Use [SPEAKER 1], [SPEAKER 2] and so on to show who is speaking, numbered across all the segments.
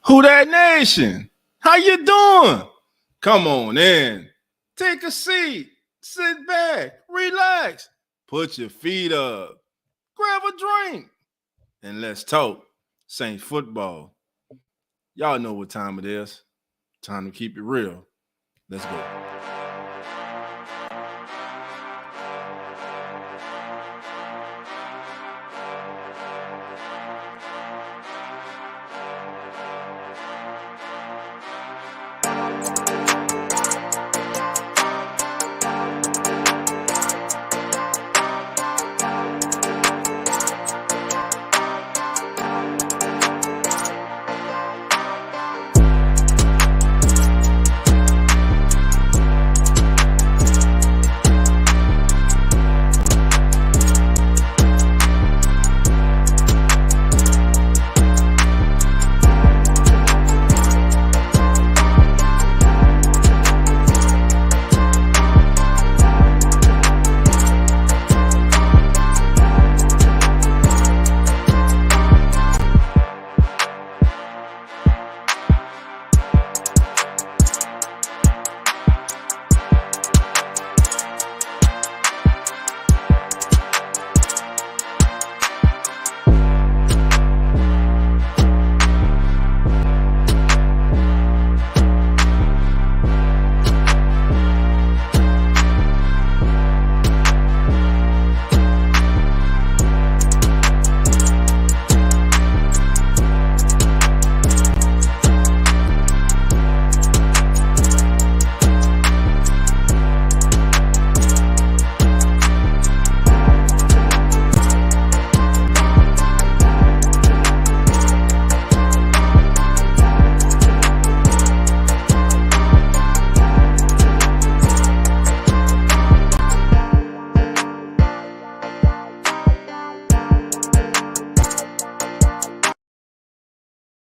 [SPEAKER 1] Who that nation? How you doing? Come on in. Take a seat. Sit back. Relax. Put your feet up. Grab a drink. And let's talk Saints football. Y'all know what time it is. Time to keep it real. Let's go.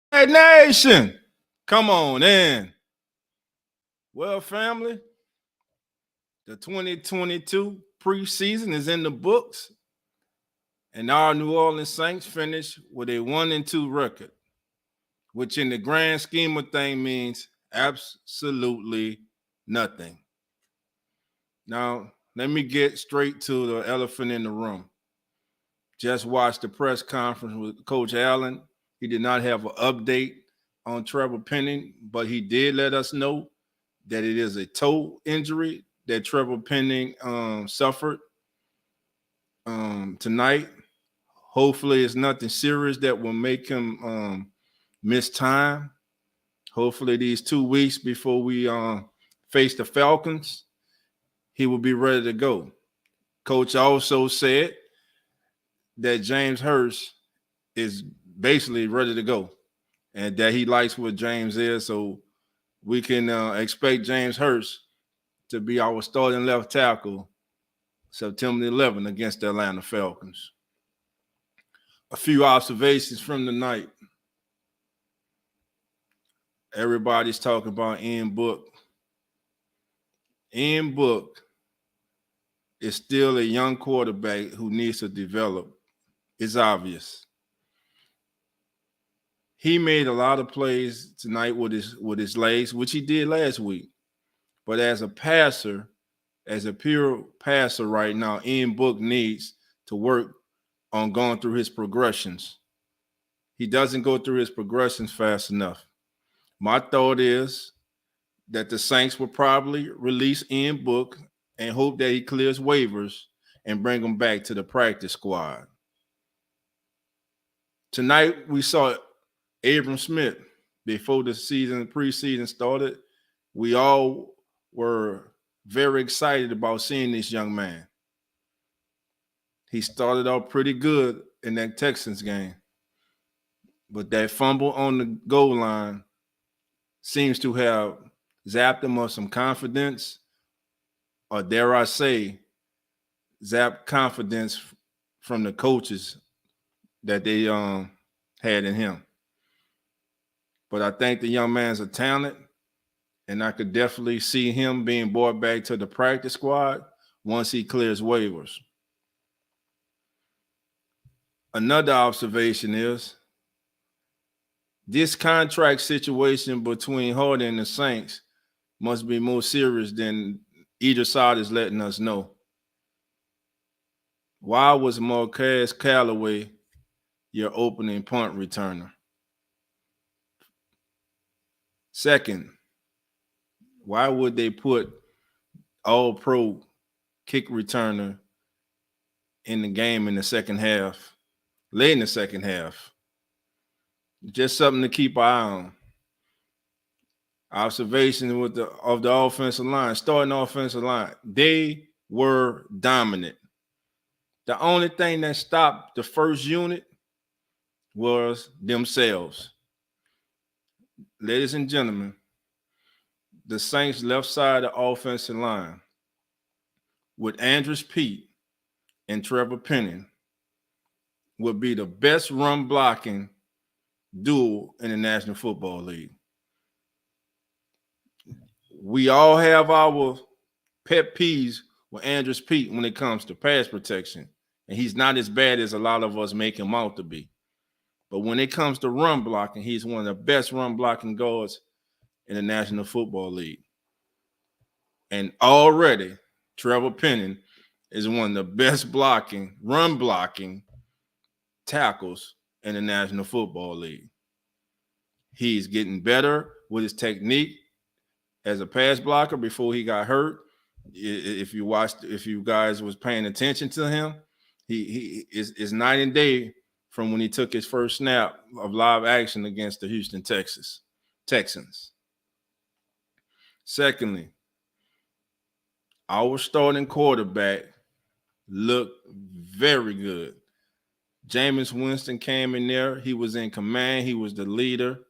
[SPEAKER 1] Hey, nation, come on in. Well, family, the 2022 preseason is in the books, and our New Orleans Saints finished with a 1-2 record, which in the grand scheme of things means absolutely nothing. Now, let me get straight to the elephant in the room. Just watched the press conference with Coach Allen. He did not have an update on Trevor Penning, but he did let us know that it is a toe injury that Trevor Penning suffered tonight. Hopefully it's nothing serious that will make him miss time. Hopefully these 2 weeks before we face the Falcons, he will be ready to go. Coach also said that James Hurst is basically ready to go and that he likes what James is, so we can expect James Hurst to be our starting left tackle September 11th against the Atlanta Falcons. A few observations from the night. Everybody's talking about Ian Book. Ian Book is still a young quarterback who needs to develop. It's obvious. He made a lot of plays tonight with his legs, which he did last week. But as a passer, as a pure passer right now, Ian Book needs to work on going through his progressions. He doesn't go through his progressions fast enough. My thought is that the Saints will probably release Ian Book and hope that he clears waivers and bring him back to the practice squad. Tonight, we saw Abram Smith. Before the preseason started, we all were very excited about seeing this young man. He started off pretty good in that Texans game, but that fumble on the goal line seems to have zapped him of some confidence, or dare I say, zapped confidence from the coaches that they had in him. But I think the young man's a talent, and I could definitely see him being brought back to the practice squad once he clears waivers. Another observation is This contract situation between Harden and the Saints must be more serious than either side is letting us know. Why was Marquez Callaway your opening punt returner? Second, why would they put all-pro kick returner in the game in the second half, late in the second half? Just something to keep an eye on. Observation of the offensive line, starting offensive line, they were dominant. The only thing that stopped the first unit was themselves. Ladies and gentlemen, the Saints' left side of the offensive line with Andrews Pete and Trevor Penning would be the best run blocking duo in the National Football League. We all have our pet peeves with Andrews Pete when it comes to pass protection, and he's not as bad as a lot of us make him out to be. But when it comes to run blocking, he's one of the best run blocking guards in the National Football League. And already, Trevor Penning is one of the best run blocking tackles in the National Football League. He's getting better with his technique as a pass blocker before he got hurt. If you guys was paying attention to him, he is night and day from when he took his first snap of live action against the Houston Texans. Secondly, our starting quarterback looked very good. Jameis Winston came in there. He was in command. He was the leader.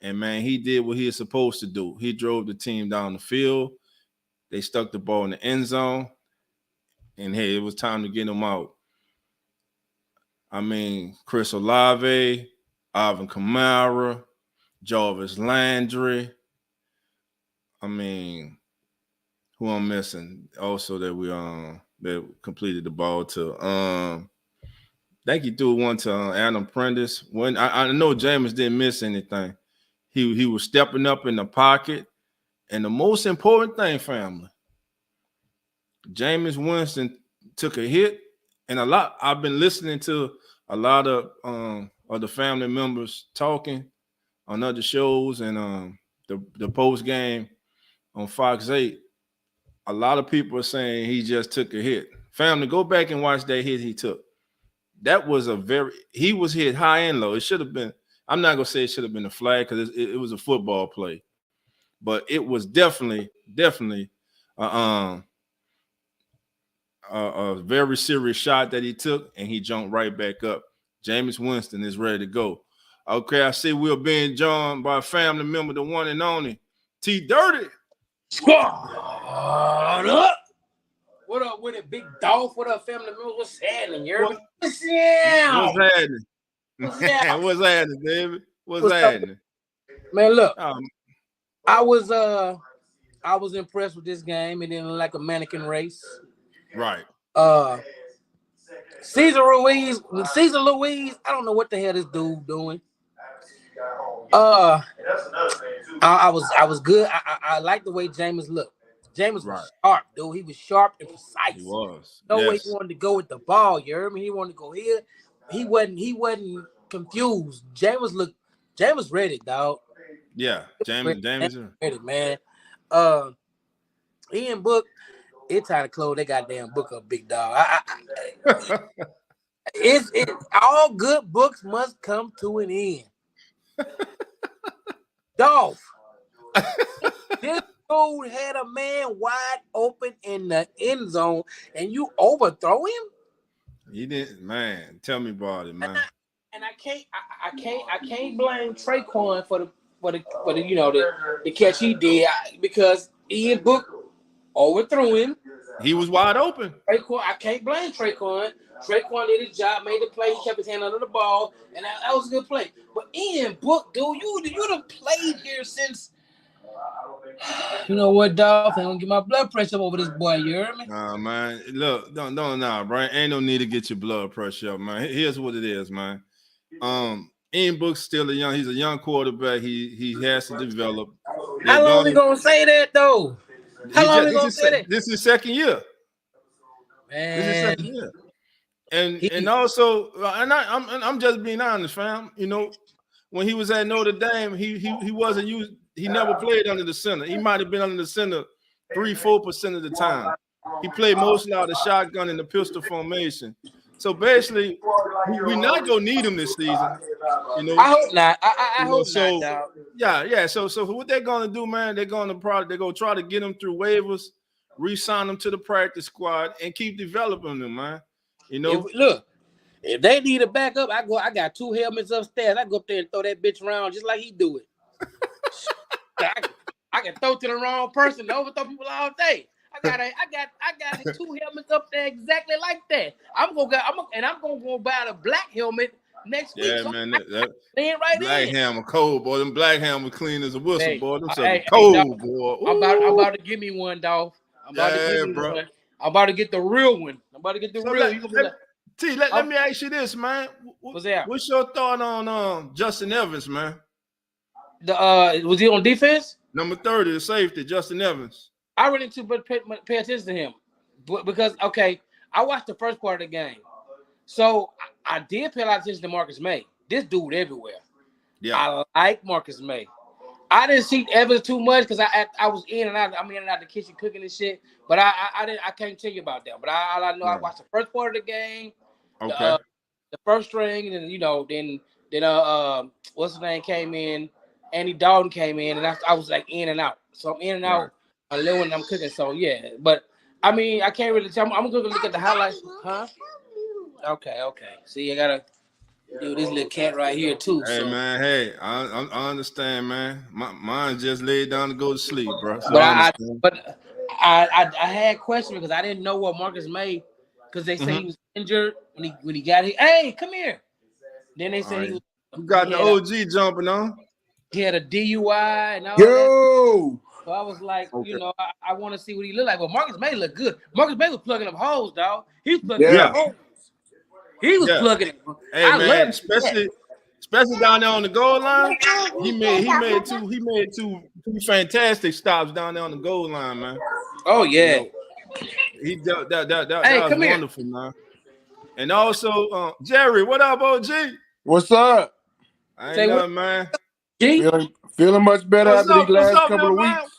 [SPEAKER 1] And, man, he did what he was supposed to do. He drove the team down the field. They stuck the ball in the end zone. And, hey, it was time to get him out. I mean, Chris Olave, Alvin Kamara, Jarvis Landry. I mean, who I'm missing? Also that that completed the ball to. I think he threw one to Adam Prentice. When I know Jameis didn't miss anything. He was stepping up in the pocket. And the most important thing, family, Jameis Winston took a hit. And I've been listening to a lot of the family members talking on other shows and the post game on Fox 8. A lot of people are saying he just took a hit. Family, go back and watch that hit he took. That was he was hit high and low. It should have been, I'm not going to say it should have been a flag because it was a football play. But it was definitely a very serious shot that he took, and he jumped right back up. Jameis Winston is ready to go. Okay, I see we're being joined by a family member, the one and only T Dirty.
[SPEAKER 2] Squad up. What up with it, Big Dolph? What up, family members? What's happening, Yerby? What's
[SPEAKER 1] happening? What's happening, David? What's happening?
[SPEAKER 2] Man, look, I was impressed with this game. It didn't look like a mannequin race.
[SPEAKER 1] Right.
[SPEAKER 2] Cesar Ruiz, I don't know what the hell this dude doing. I was good. I like the way Jameis looked. Jameis was sharp, dude. He was sharp and precise.
[SPEAKER 1] He was.
[SPEAKER 2] No way he wanted to go with the ball. You heard me? He wanted to go here. He wasn't confused. Jameis ready, dog.
[SPEAKER 1] Yeah, Jameis
[SPEAKER 2] ready, man. Ian Book, it's time to close that goddamn book up, big dog. It's all good books must come to an end. Dolph, this dude had a man wide open in the end zone, and you overthrow him.
[SPEAKER 1] He didn't, man. Tell me about it, man.
[SPEAKER 2] And I can't blame Traquan for the catch he did because Ian Book overthrew him.
[SPEAKER 1] He was wide open.
[SPEAKER 2] Traquan, I can't blame Traquan. Traquan did his job, made the play. He kept his hand under the ball, and that was a good play. But Ian Book, dude, you done played here since. You know what, dog? I'm gonna get my blood pressure up over this boy. You hear me?
[SPEAKER 1] Nah, man. Look, don't, Brian. Ain't no need to get your blood pressure up, man. Here's what it is, man. Ian Book's still he's a young quarterback. He has to develop.
[SPEAKER 2] How long we gonna say that though? How long we gonna say that?
[SPEAKER 1] This is second year.
[SPEAKER 2] Man.
[SPEAKER 1] This is second year. And also, I'm just being honest, fam. You know, when he was at Notre Dame, he wasn't used. He never played under the center. He might have been under the center 3-4% of the time. He played mostly out of the shotgun in the pistol formation. So basically, we're not gonna need him this season. You know,
[SPEAKER 2] I hope not. I hope
[SPEAKER 1] so,
[SPEAKER 2] not.
[SPEAKER 1] Yeah. So what they're gonna do, man? They're gonna try to get him through waivers, re-sign him to the practice squad, and keep developing him, man. You know,
[SPEAKER 2] if they need a backup, I got 2 helmets upstairs. I go up there and throw that bitch around just like he do it. I can throw to the wrong person, overthrow people all day. I got 2 helmets up there exactly like that. I'm gonna go buy the black helmet next week.
[SPEAKER 1] Yeah, man. That
[SPEAKER 2] right
[SPEAKER 1] black hammer cold, boy. Them black hammer clean as a whistle, boy. Them
[SPEAKER 2] cold,
[SPEAKER 1] dog, boy.
[SPEAKER 2] I'm about to give me one, dog. I'm about to give me one. I'm about to get the real one. I'm about to get the real.
[SPEAKER 1] Let me ask you this, man. What's your thought on Justin Evans, man?
[SPEAKER 2] Was he on defense?
[SPEAKER 1] Number 30, the safety, Justin Evans.
[SPEAKER 2] I really didn't pay attention to him, because I watched the first part of the game, so I did pay a lot of attention to Marcus May. This dude everywhere. Yeah, I like Marcus May. I didn't see Evans too much because I was in and out. I'm in and out the kitchen cooking and shit. But I can't tell you about that. But all I know, I watched the first part of the game.
[SPEAKER 1] Okay.
[SPEAKER 2] The first string, and then then what's his name came in. Andy Dalton came in, and I was like in and out. So I'm in and out a little when I'm cooking. So yeah, but I mean, I can't really tell. I'm gonna look at the highlights, huh? Okay. See, I gotta do this little cat right here too.
[SPEAKER 1] Hey man, I understand, man. Mine just laid down to go to sleep, bro. So
[SPEAKER 2] but I had questions because I didn't know what Marcus May, because they say he was injured when he got here. Hey, come here. Then they said he was.
[SPEAKER 1] You got the OG jumping on.
[SPEAKER 2] He had a DUI and all that. So I was like, I want to see what he looked like. But Marcus May looked good. Marcus May was plugging up holes, dog. He was plugging up holes. He was plugging it.
[SPEAKER 1] Hey man, especially down there on the goal line. He made two fantastic stops down there on the goal line, man.
[SPEAKER 2] Oh yeah.
[SPEAKER 1] That was wonderful, man. And also, Jerry, what up, OG?
[SPEAKER 3] What's up?
[SPEAKER 1] I ain't nothing, man.
[SPEAKER 3] Feeling much better after these last couple of weeks.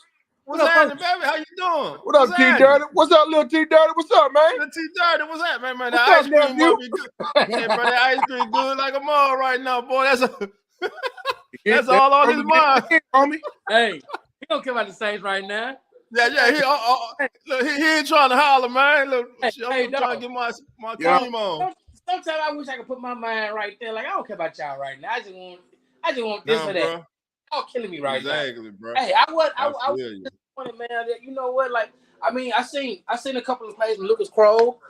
[SPEAKER 1] What's happening, baby? How you doing?
[SPEAKER 3] What up, T Dirty? What's up, little T Dirty? What's up, man?
[SPEAKER 1] Little T Dirty, what's up, man? The ice cream must be good. Yeah, bro, the ice cream good like a mall right now, boy. That's all on his mind,
[SPEAKER 3] homie.
[SPEAKER 2] Hey, he don't care about the Saints right now.
[SPEAKER 1] Yeah. He ain't trying to holler, man. Look, I'm trying to get my cream on.
[SPEAKER 2] Sometimes I wish I could put my mind right there. Like, I don't care about y'all right now. I just want this or that.
[SPEAKER 1] Bro.
[SPEAKER 2] Y'all killing me right now.
[SPEAKER 1] Exactly, bro.
[SPEAKER 2] Hey, I was disappointed, man. You know what? Like, I mean, I seen a couple of plays with Lucas Kroll.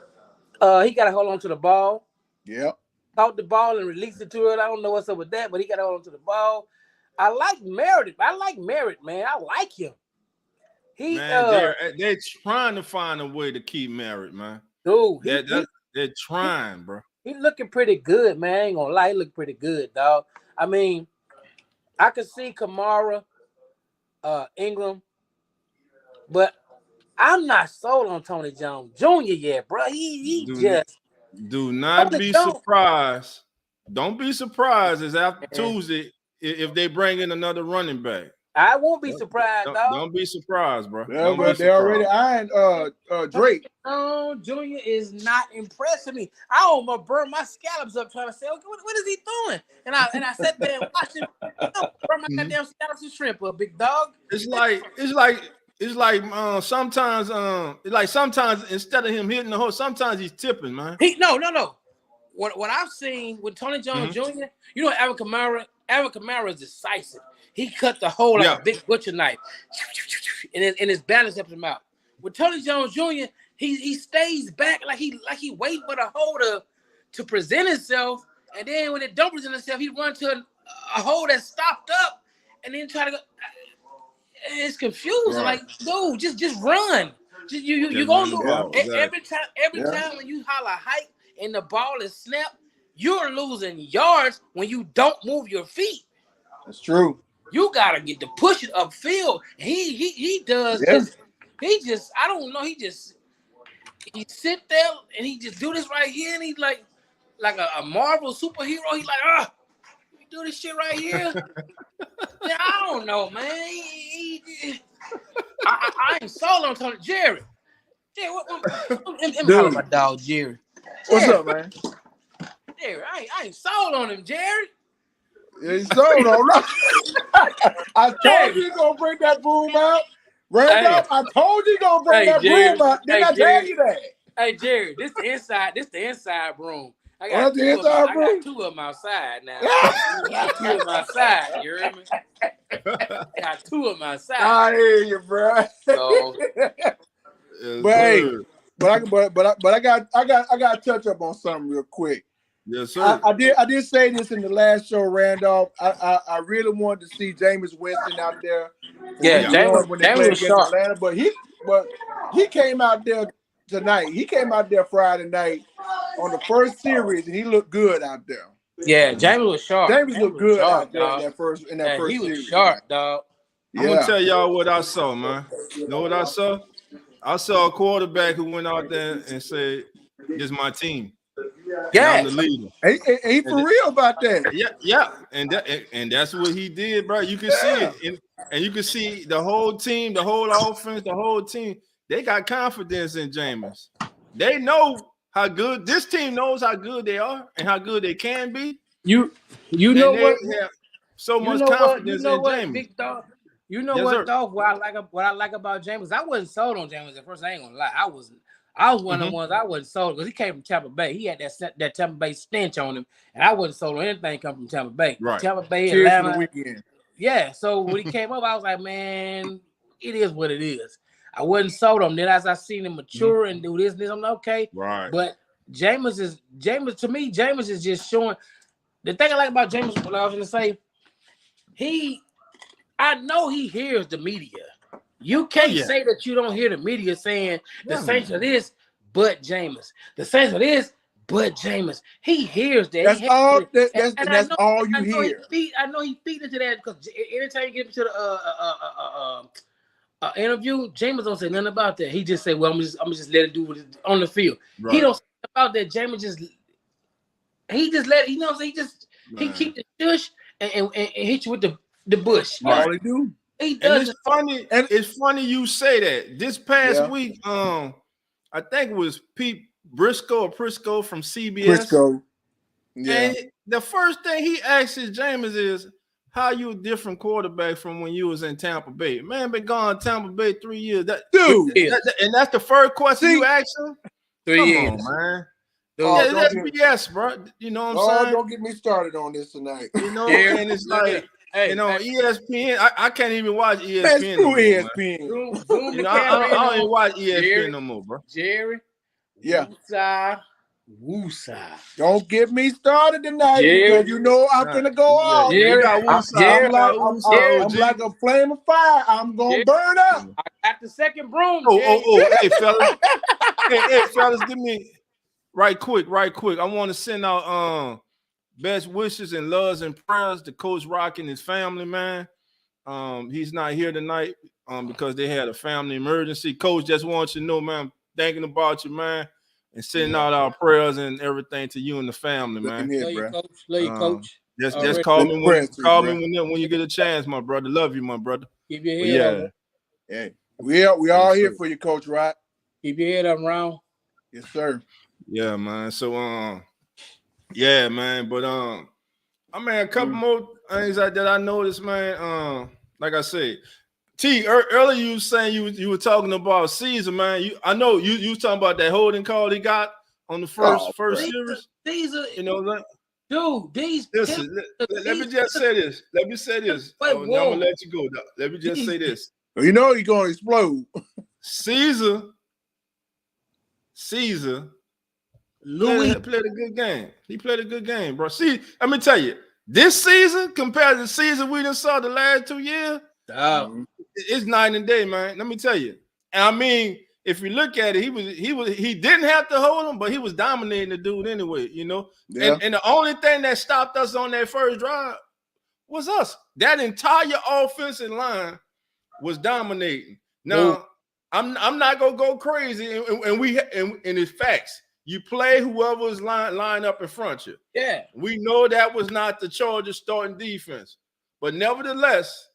[SPEAKER 2] He got to hold on to the ball.
[SPEAKER 3] Yep.
[SPEAKER 2] Caught the ball and released it to it. I don't know what's up with that, but he got to hold on to the ball. I like Merritt. Man. I like him.
[SPEAKER 1] They're trying to find a way to keep Merritt, man.
[SPEAKER 2] Dude,
[SPEAKER 1] they're trying, bro.
[SPEAKER 2] He looking pretty good, man. I ain't gonna lie, he look pretty good, dog. I mean, I could see Kamara, Ingram, but I'm not sold on Tony Jones Jr. yet, bro.
[SPEAKER 1] Do not be surprised. Don't be surprised as after Tuesday if they bring in another running back.
[SPEAKER 2] I won't be surprised, dog.
[SPEAKER 1] Don't be surprised, bro.
[SPEAKER 3] Yeah, they already eyeing Drake.
[SPEAKER 2] Junior is not impressing me. I almost burned my scallops up trying to say, okay, what is he doing? And I sat there and watched him burn my goddamn scallops and shrimp up, big dog.
[SPEAKER 1] It's like sometimes instead of him hitting the hole, sometimes he's tipping, man.
[SPEAKER 2] No. What I've seen with Tony Jones Jr., you know, Alvin Kamara is decisive. He cut the hole like a big butcher knife, and his balance helps him out. With Tony Jones Jr., he stays back like he wait for the hole to present itself, and then when it don't present itself, he run to a hole that's stopped up, and then try to go. It's confusing. Right. Like, dude, just run. You gonna do every time when you holler hike and the ball is snapped, you're losing yards when you don't move your feet.
[SPEAKER 3] That's true.
[SPEAKER 2] You gotta get to push it upfield. He does.
[SPEAKER 3] Yeah.
[SPEAKER 2] He just I don't know. He sit there and he just do this right here, and he's like a Marvel superhero. He's like, we do this shit right here. Yeah, I don't know, man. I ain't sold on Tony Jerry. Yeah, let me call my dog Jerry.
[SPEAKER 3] What's up, man?
[SPEAKER 2] Jerry, I ain't sold on him, Jerry.
[SPEAKER 3] Yeah, he's sold on right. I told you gonna bring that broom out. Randolph, I told you gonna bring that broom out. Didn't I tell you that?
[SPEAKER 2] Hey, Jerry, this the inside room. I
[SPEAKER 3] got
[SPEAKER 2] two of them outside now. I got two of them outside. You hear me? I got two of them outside.
[SPEAKER 3] I hear you, bro.
[SPEAKER 2] So,
[SPEAKER 3] but I got to touch up on something real quick.
[SPEAKER 1] Yes, sir.
[SPEAKER 3] I did say this in the last show, Randolph. I really wanted to see Jameis Winston out there.
[SPEAKER 2] Yeah, Jameis
[SPEAKER 3] when they played against Atlanta, but he came out there tonight. He came out there Friday night on the first series, and he looked good out there.
[SPEAKER 2] Yeah, Jameis was sharp.
[SPEAKER 3] Jameis looked good out there in that first series.
[SPEAKER 2] He was sharp, dog.
[SPEAKER 1] I'm gonna tell y'all what I saw, man. You know what I saw? I saw a quarterback who went out there and said, "This is my team.
[SPEAKER 2] Yeah,
[SPEAKER 1] I'm the leader."
[SPEAKER 3] He for real about that.
[SPEAKER 1] Yeah, and that's what he did, bro. You can see it, and you can see the whole team, the whole offense, the whole team. They got confidence in Jameis. They know how good this team knows how good they are and how good they can be.
[SPEAKER 2] You know what?
[SPEAKER 1] Have so much confidence in Jameis.
[SPEAKER 2] Big dog. You know what, dog? What I like about Jameis, I wasn't sold on Jameis at first. I ain't gonna lie, I was one of the ones I wasn't sold because he came from Tampa Bay. He had that Tampa Bay stench on him, and I wasn't sold on anything coming from Tampa Bay.
[SPEAKER 1] Right.
[SPEAKER 2] Tampa Bay,
[SPEAKER 3] Cheers
[SPEAKER 2] Atlanta.
[SPEAKER 3] for the weekend.
[SPEAKER 2] Yeah. So when he came up, I was like, man, it is what it is. I wasn't sold on him. Then as I seen him mature and do this, I'm like, okay.
[SPEAKER 1] Right.
[SPEAKER 2] But Jameis to me, Jameis is just showing. The thing I like about Jameis, what I was gonna say, I know he hears the media. You can't say that you don't hear the media saying the Saints are this, but Jameis. The Saints are this, but Jameis. He hears that.
[SPEAKER 3] That's all. That's all you hear.
[SPEAKER 2] I know he feeds into that because anytime you get into the interview, Jameis don't say nothing about that. He just say, "Well, I'm just let it do what it's on the field." Right. He don't say about that. Jameis he just let it. You know what I'm saying? He keep the shush and hit you with the bush.
[SPEAKER 3] All he do.
[SPEAKER 2] He does.
[SPEAKER 1] And it's funny you say that. This past week, I think it was Pete Prisco from CBS.
[SPEAKER 3] Prisco. Yeah.
[SPEAKER 1] And the first thing he asks Jameis is, how you a different quarterback from when you was in Tampa Bay? Man, been gone Tampa Bay 3 years. And that's the first question you ask him?
[SPEAKER 2] 3 years.
[SPEAKER 1] Come on, man.
[SPEAKER 3] That's
[SPEAKER 1] BS, bro. You know what I'm saying?
[SPEAKER 3] Don't get me started on this tonight.
[SPEAKER 1] You know, and it's like, ESPN. I can't even watch ESPN.
[SPEAKER 3] ESPN.
[SPEAKER 1] I don't even watch ESPN no more, bro.
[SPEAKER 2] Jerry.
[SPEAKER 3] Yeah.
[SPEAKER 2] Woosah.
[SPEAKER 3] Don't get me started tonight because you know I'm gonna go off. I'm like a flame of fire. I'm gonna burn up.
[SPEAKER 2] I got the second broom.
[SPEAKER 1] Hey, fellas. hey, fellas, give me right quick. I want to send out best wishes and loves and prayers to Coach Rock and his family, man. He's not here tonight because they had a family emergency. Coach, just wants you to know, man, I'm thinking about you, man, and sending out our prayers and everything to you and the family, man.
[SPEAKER 2] Love you, Coach.
[SPEAKER 1] Just call me when you get a chance, my brother. Love you, my brother.
[SPEAKER 2] Keep your head up.
[SPEAKER 3] Hey, we all here for you, Coach Rock.
[SPEAKER 2] Keep your head up, Ron.
[SPEAKER 3] Yes, sir.
[SPEAKER 1] Yeah, man. So yeah, man. But I mean, a couple more things that I noticed, man. Like I said, earlier you were saying you were talking about Caesar, man. I know you was talking about that holding call he got on the first series.
[SPEAKER 2] Caesar,
[SPEAKER 1] you know that.
[SPEAKER 2] Dude,
[SPEAKER 1] listen. Let me just say this. I'm gonna let you go. Doc. Let me just say this.
[SPEAKER 3] You know you're gonna explode.
[SPEAKER 1] Caesar. Louis played a good game. He played a good game, bro. See, let me tell you, this season compared to the season we done saw the last 2 years, it's night and day, man. Let me tell you. And I mean, if you look at it, he didn't have to hold him, but he was dominating the dude anyway, you know.
[SPEAKER 3] Yeah.
[SPEAKER 1] And the only thing that stopped us on that first drive was us. That entire offensive line was dominating. Now, I'm not gonna go crazy, and it's facts. You play whoever's line up in front of you.
[SPEAKER 2] Yeah.
[SPEAKER 1] We know that was not the Chargers starting defense, but nevertheless,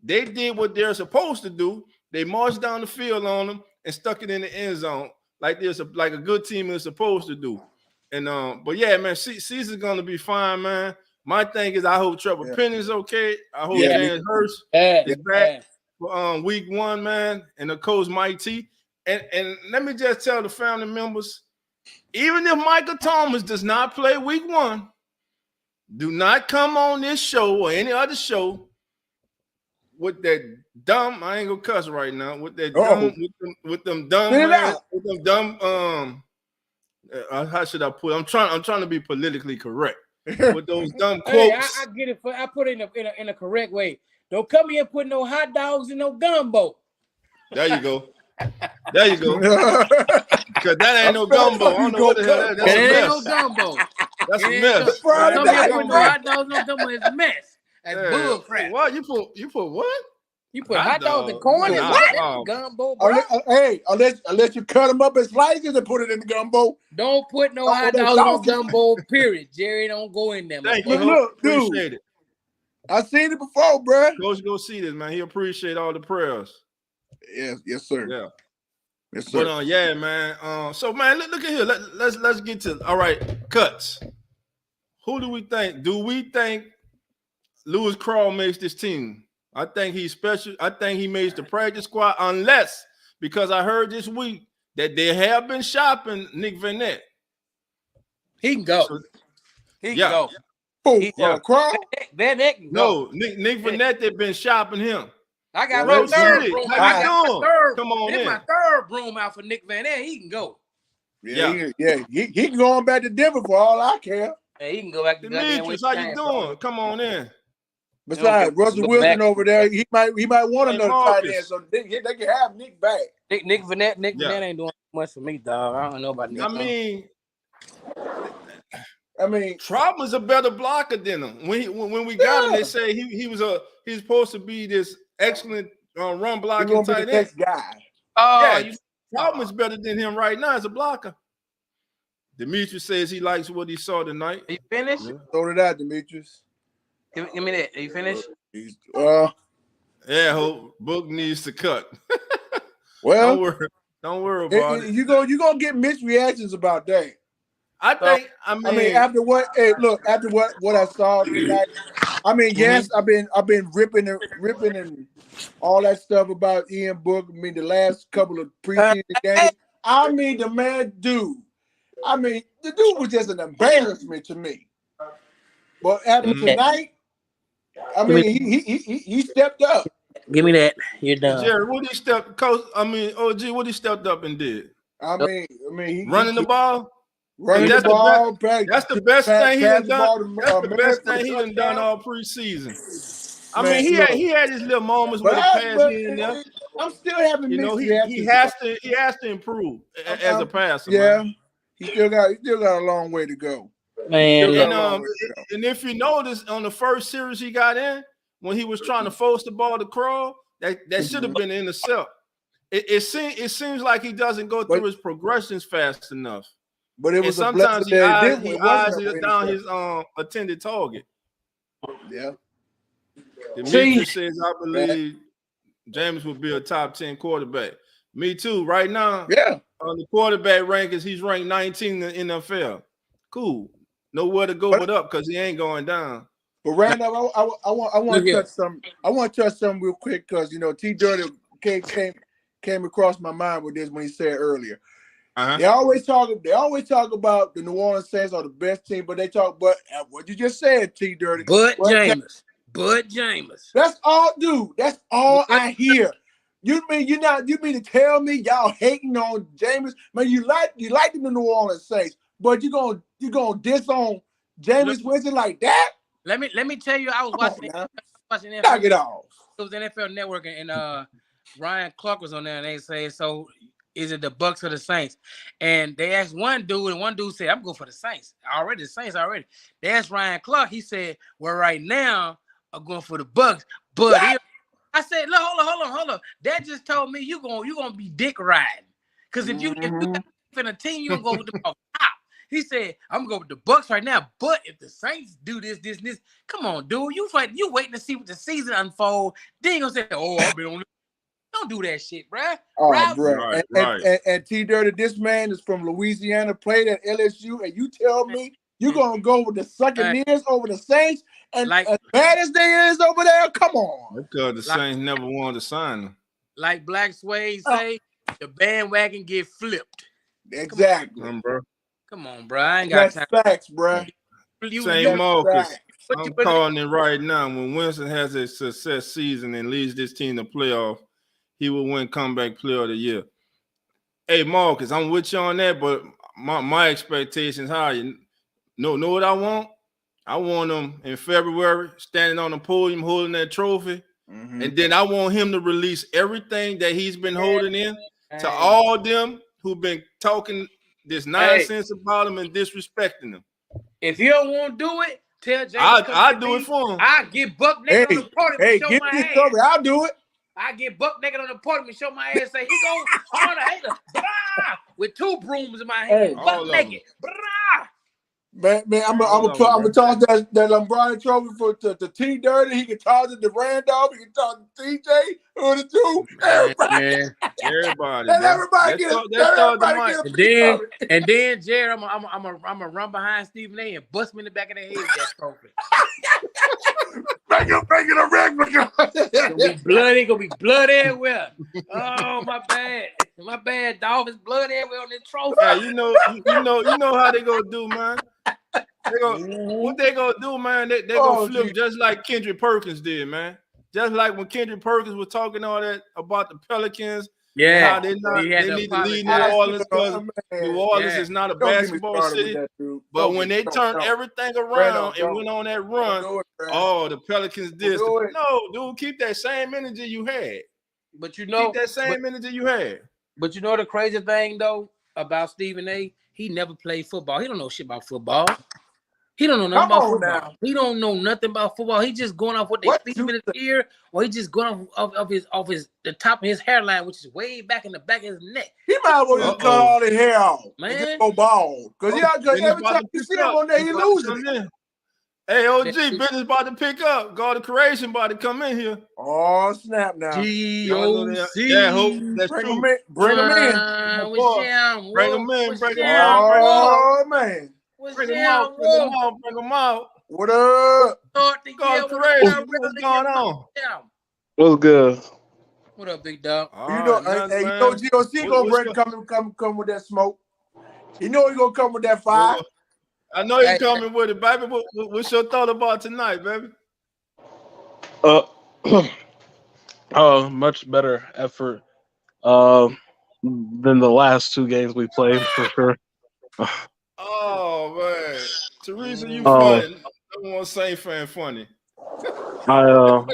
[SPEAKER 1] they did what they're supposed to do. They marched down the field on them and stuck it in the end zone like a good team is supposed to do. And but yeah, man, season's gonna be fine, man. My thing is, I hope Trevor Penny's okay. I hope James Hurst is back for week 1, man, and the coach Mike T. And let me just tell the family members, even if Michael Thomas does not play week 1, do not come on this show or any other show with that dumb, I ain't gonna cuss right now, with that dumb, with them dumb, man, with them dumb, how should I put it? I'm trying to be politically correct with those dumb quotes.
[SPEAKER 2] Hey, I get it. I put it in a correct way. Don't come here putting no hot dogs in no gumbo.
[SPEAKER 1] There you go. There you go. Because that ain't no gumbo. I don't know what the hell that is.
[SPEAKER 2] That ain't no gumbo.
[SPEAKER 1] That's a mess.
[SPEAKER 2] Come here putting no hot dogs, no gumbo. It's a mess. That's bull crap.
[SPEAKER 1] What you put what?
[SPEAKER 2] You put hot dogs and corn in what? Gumbo, bro.
[SPEAKER 3] Unless you cut them up in slices and put it in the gumbo.
[SPEAKER 2] Don't put no hot dogs on gumbo, period. Jerry, don't go in there.
[SPEAKER 1] Thank you.
[SPEAKER 3] Look, dude.
[SPEAKER 1] Appreciate it.
[SPEAKER 3] I seen it before, bro.
[SPEAKER 1] Coach, go see this, man. He appreciate all the prayers.
[SPEAKER 3] Yes, sir.
[SPEAKER 1] Yeah.
[SPEAKER 3] Yes, sir.
[SPEAKER 1] But yeah, man. So man, look at here. Let's get to all right, cuts. Who do we think? Do we think Lewis Crawl makes this team? I think he's special. I think he makes the practice squad, unless, because I heard this week that they have been shopping Nick Vanette.
[SPEAKER 2] He can go.
[SPEAKER 1] So,
[SPEAKER 2] he can go.
[SPEAKER 3] Crawl?
[SPEAKER 2] Vanette can go.
[SPEAKER 1] No, Nick Vanette, they've been shopping him.
[SPEAKER 2] I got my third room.
[SPEAKER 1] Come on in.
[SPEAKER 2] My third room out for Nick Vanette. He can go.
[SPEAKER 3] Yeah. He can go on back to Denver for all I care.
[SPEAKER 2] Hey, he can go back to
[SPEAKER 1] Demetrius, how you doing? Come on in.
[SPEAKER 3] Besides, Russell Wilson over there, he might want another tight end, so they can have Nick back.
[SPEAKER 2] Nick Vanette ain't doing much for me, dog. I don't know about Nick.
[SPEAKER 3] I mean,
[SPEAKER 1] Troutman's a better blocker than him. When we got him, they say he's supposed to be this excellent run blocking tight end.
[SPEAKER 3] Next guy.
[SPEAKER 1] Troutman's better than him right now as a blocker. Demetrius says he likes what he saw tonight.
[SPEAKER 2] Are you finished?
[SPEAKER 3] Throw it out, Demetrius.
[SPEAKER 2] Give me that. Are you finished?
[SPEAKER 1] Yeah, hope Book needs to cut.
[SPEAKER 3] Well,
[SPEAKER 1] don't worry about it.
[SPEAKER 3] You're gonna get mixed reactions about that.
[SPEAKER 1] I think. I mean,
[SPEAKER 3] after what? Hey, look, after what I saw tonight. I mean, yes, I've been ripping and all that stuff about Ian Book. I mean, the last couple of preseason games. I mean, the man, dude. I mean, the dude was just an embarrassment to me. But after tonight, I mean, he stepped up.
[SPEAKER 2] Give me that. You're done.
[SPEAKER 1] Jerry, what he stepped? OG, what he stepped up and did?
[SPEAKER 3] I mean,
[SPEAKER 1] running the ball.
[SPEAKER 3] Running the ball.
[SPEAKER 1] That's the best thing he done. That's the best thing he done all preseason. I mean, he had his little moments with the pass here and there.
[SPEAKER 3] I'm still having
[SPEAKER 1] he has to improve as a passer.
[SPEAKER 3] Yeah, man. He still got a long way to go.
[SPEAKER 2] Man,
[SPEAKER 1] and if you notice on the first series he got in, when he was trying to force the ball to Crawl, that should have been an intercept. It seems like he doesn't go through his progressions fast enough.
[SPEAKER 3] But it was
[SPEAKER 1] sometimes he eyes down his intended target.
[SPEAKER 3] Yeah.
[SPEAKER 1] Demetrius says, I believe James will be a top 10 quarterback. Me too. Right now, on the quarterback rankings, he's ranked 19 in the NFL. Cool. Nowhere to go but up because he ain't going down.
[SPEAKER 3] But Randall, I want to touch some. I want to touch something real quick because T. Dirty came across my mind with this when he said earlier. They always talk about the New Orleans Saints are the best team, but what you just said, T. Dirty.
[SPEAKER 2] Bud Jameis.
[SPEAKER 3] That's all, dude. That's all I hear. You mean to tell me y'all hating on Jameis? Man, you like the New Orleans Saints, but you gonna diss on Jameis Winston like that?
[SPEAKER 2] Let me tell you, I was watching NFL.
[SPEAKER 3] Knock it off.
[SPEAKER 2] It was NFL Network, and Ryan Clark was on there, and they say, so is it the Bucks or the Saints? And they asked one dude, and one dude said, I'm going for the Saints. The Saints already. They asked Ryan Clark. He said, well, right now, I'm going for the Bucks. But I said, look, hold on. That just told me you're gonna be dick riding. Because if you in a team, you're gonna go with the top. He said, I'm gonna go with the Bucks right now. But if the Saints do this, come on, dude. You waiting to see what the season unfold. Then you're gonna say, oh, I've been on. Don't do that shit, bruh.
[SPEAKER 3] Oh, bro.
[SPEAKER 1] Right.
[SPEAKER 3] And T Dirty, this man is from Louisiana, played at LSU, and you tell me you're gonna go with the Succaneers over the Saints, and as bad as they is over there, come on.
[SPEAKER 1] Because the Saints never wanted to sign them.
[SPEAKER 2] Like Black Sway say, the bandwagon get flipped.
[SPEAKER 3] Exactly.
[SPEAKER 2] Come on, bro. I ain't got time.
[SPEAKER 3] Facts, bro.
[SPEAKER 1] Same Marcus. I'm calling it right now. When Winston has a success season and leads this team to playoff, he will win comeback player of the year. Hey, Marcus, I'm with you on that, but my expectations higher. Know what I want? I want him in February standing on the podium holding that trophy. And then I want him to release everything that he's been holding in to all them who've been talking this nonsense about him and disrespecting him.
[SPEAKER 2] If you don't want to do it, tell Jay.
[SPEAKER 1] I'll do it for him.
[SPEAKER 2] I'll get buck naked on the podium and show my ass.
[SPEAKER 3] I'll do it.
[SPEAKER 2] I get buck naked on the podium and show my ass. Say he goes on a hater with 2 brooms in my hand, buck naked.
[SPEAKER 3] Man, I'm gonna toss that Lombardi trophy to T Dirty. He can toss it to Randolph. He can toss it to TJ. Who are the two?
[SPEAKER 1] Everybody.
[SPEAKER 3] Let everybody get
[SPEAKER 2] it. And then Jared, I'm gonna run behind Stephen A. and bust me in the back of the head with that trophy.
[SPEAKER 3] Make it a replica.
[SPEAKER 2] Gonna be blood everywhere. Oh, my bad, dog. It's blood everywhere on this trophy.
[SPEAKER 1] Yeah, you know how they gonna do, man. What they gonna do, man? They gonna flip just like Kendrick Perkins did, man. Just like when Kendrick Perkins was talking all that about the Pelicans.
[SPEAKER 2] Yeah,
[SPEAKER 1] how they need to leave New Orleans because New Orleans is not a basketball city. But when they turned everything around and went on that run, the Pelicans did. No, dude, keep that same energy you had.
[SPEAKER 2] But keep
[SPEAKER 1] that same energy you had.
[SPEAKER 2] But you know the crazy thing though about Stephen A. He never played football. He don't know shit about football. He don't know nothing about football. Now. He don't know nothing about football. He just going off what they feed him in his ear, or he just going off the top of his hairline, which is way back in the back of his neck.
[SPEAKER 3] He might as well just cut all the hair off, man. And just go bald. Because every time you see him on there, he losing it.
[SPEAKER 1] Hey, OG, business about to pick up. God of creation about to come in here.
[SPEAKER 3] Oh, snap now.
[SPEAKER 2] G-O-C.
[SPEAKER 1] Yeah, hope that's true.
[SPEAKER 3] Bring him in.
[SPEAKER 1] Bring him in.
[SPEAKER 3] Oh, man.
[SPEAKER 1] Bring him out.
[SPEAKER 3] What up?
[SPEAKER 1] God of creation, what's going on?
[SPEAKER 4] What's good?
[SPEAKER 2] What up, big dog?
[SPEAKER 3] You know GOC gonna come with that smoke. You know he gonna come with that fire.
[SPEAKER 1] I know you're coming with it, baby. What's your thought about tonight, baby?
[SPEAKER 4] Much better effort than the last 2 games we played for sure.
[SPEAKER 1] Oh man, Teresa, you funny. I don't want to say fan funny.
[SPEAKER 4] I'm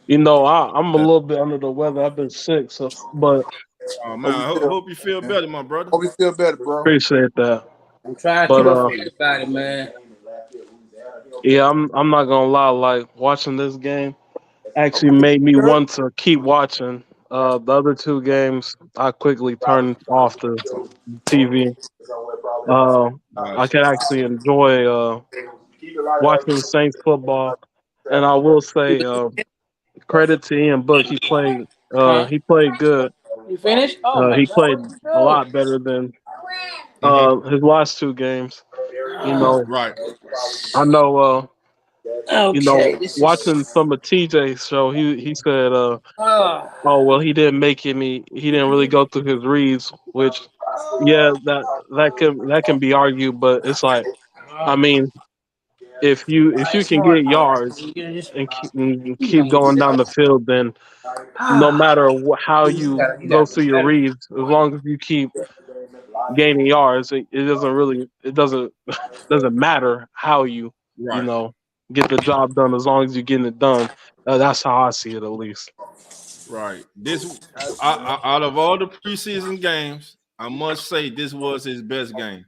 [SPEAKER 4] a little bit under the weather. I've been sick, but
[SPEAKER 1] oh man, I hope you feel better, my brother.
[SPEAKER 3] Hope you feel better, bro.
[SPEAKER 4] Appreciate that.
[SPEAKER 2] I'm trying to feel about it, man.
[SPEAKER 4] Yeah, I'm not gonna lie. Like watching this game actually made me want to keep watching. The other 2 games, I quickly turned off the TV. I can actually enjoy watching the Saints football, and I will say credit to Ian Book. He played good.
[SPEAKER 2] You finished?
[SPEAKER 4] He played a lot better than his last 2 games.
[SPEAKER 1] Right.
[SPEAKER 4] I know. Watching some of TJ's show, he said, he didn't really go through his reads, which, yeah, that can be argued, but it's like, I mean, if you can get yards and keep going down the field, then no matter how you go through your reads, as long as you keep gaining yards, it doesn't matter how you get the job done, as long as you're getting it done. That's how I see it, at least.
[SPEAKER 1] Right. Out of all the preseason games, I must say this was his best game.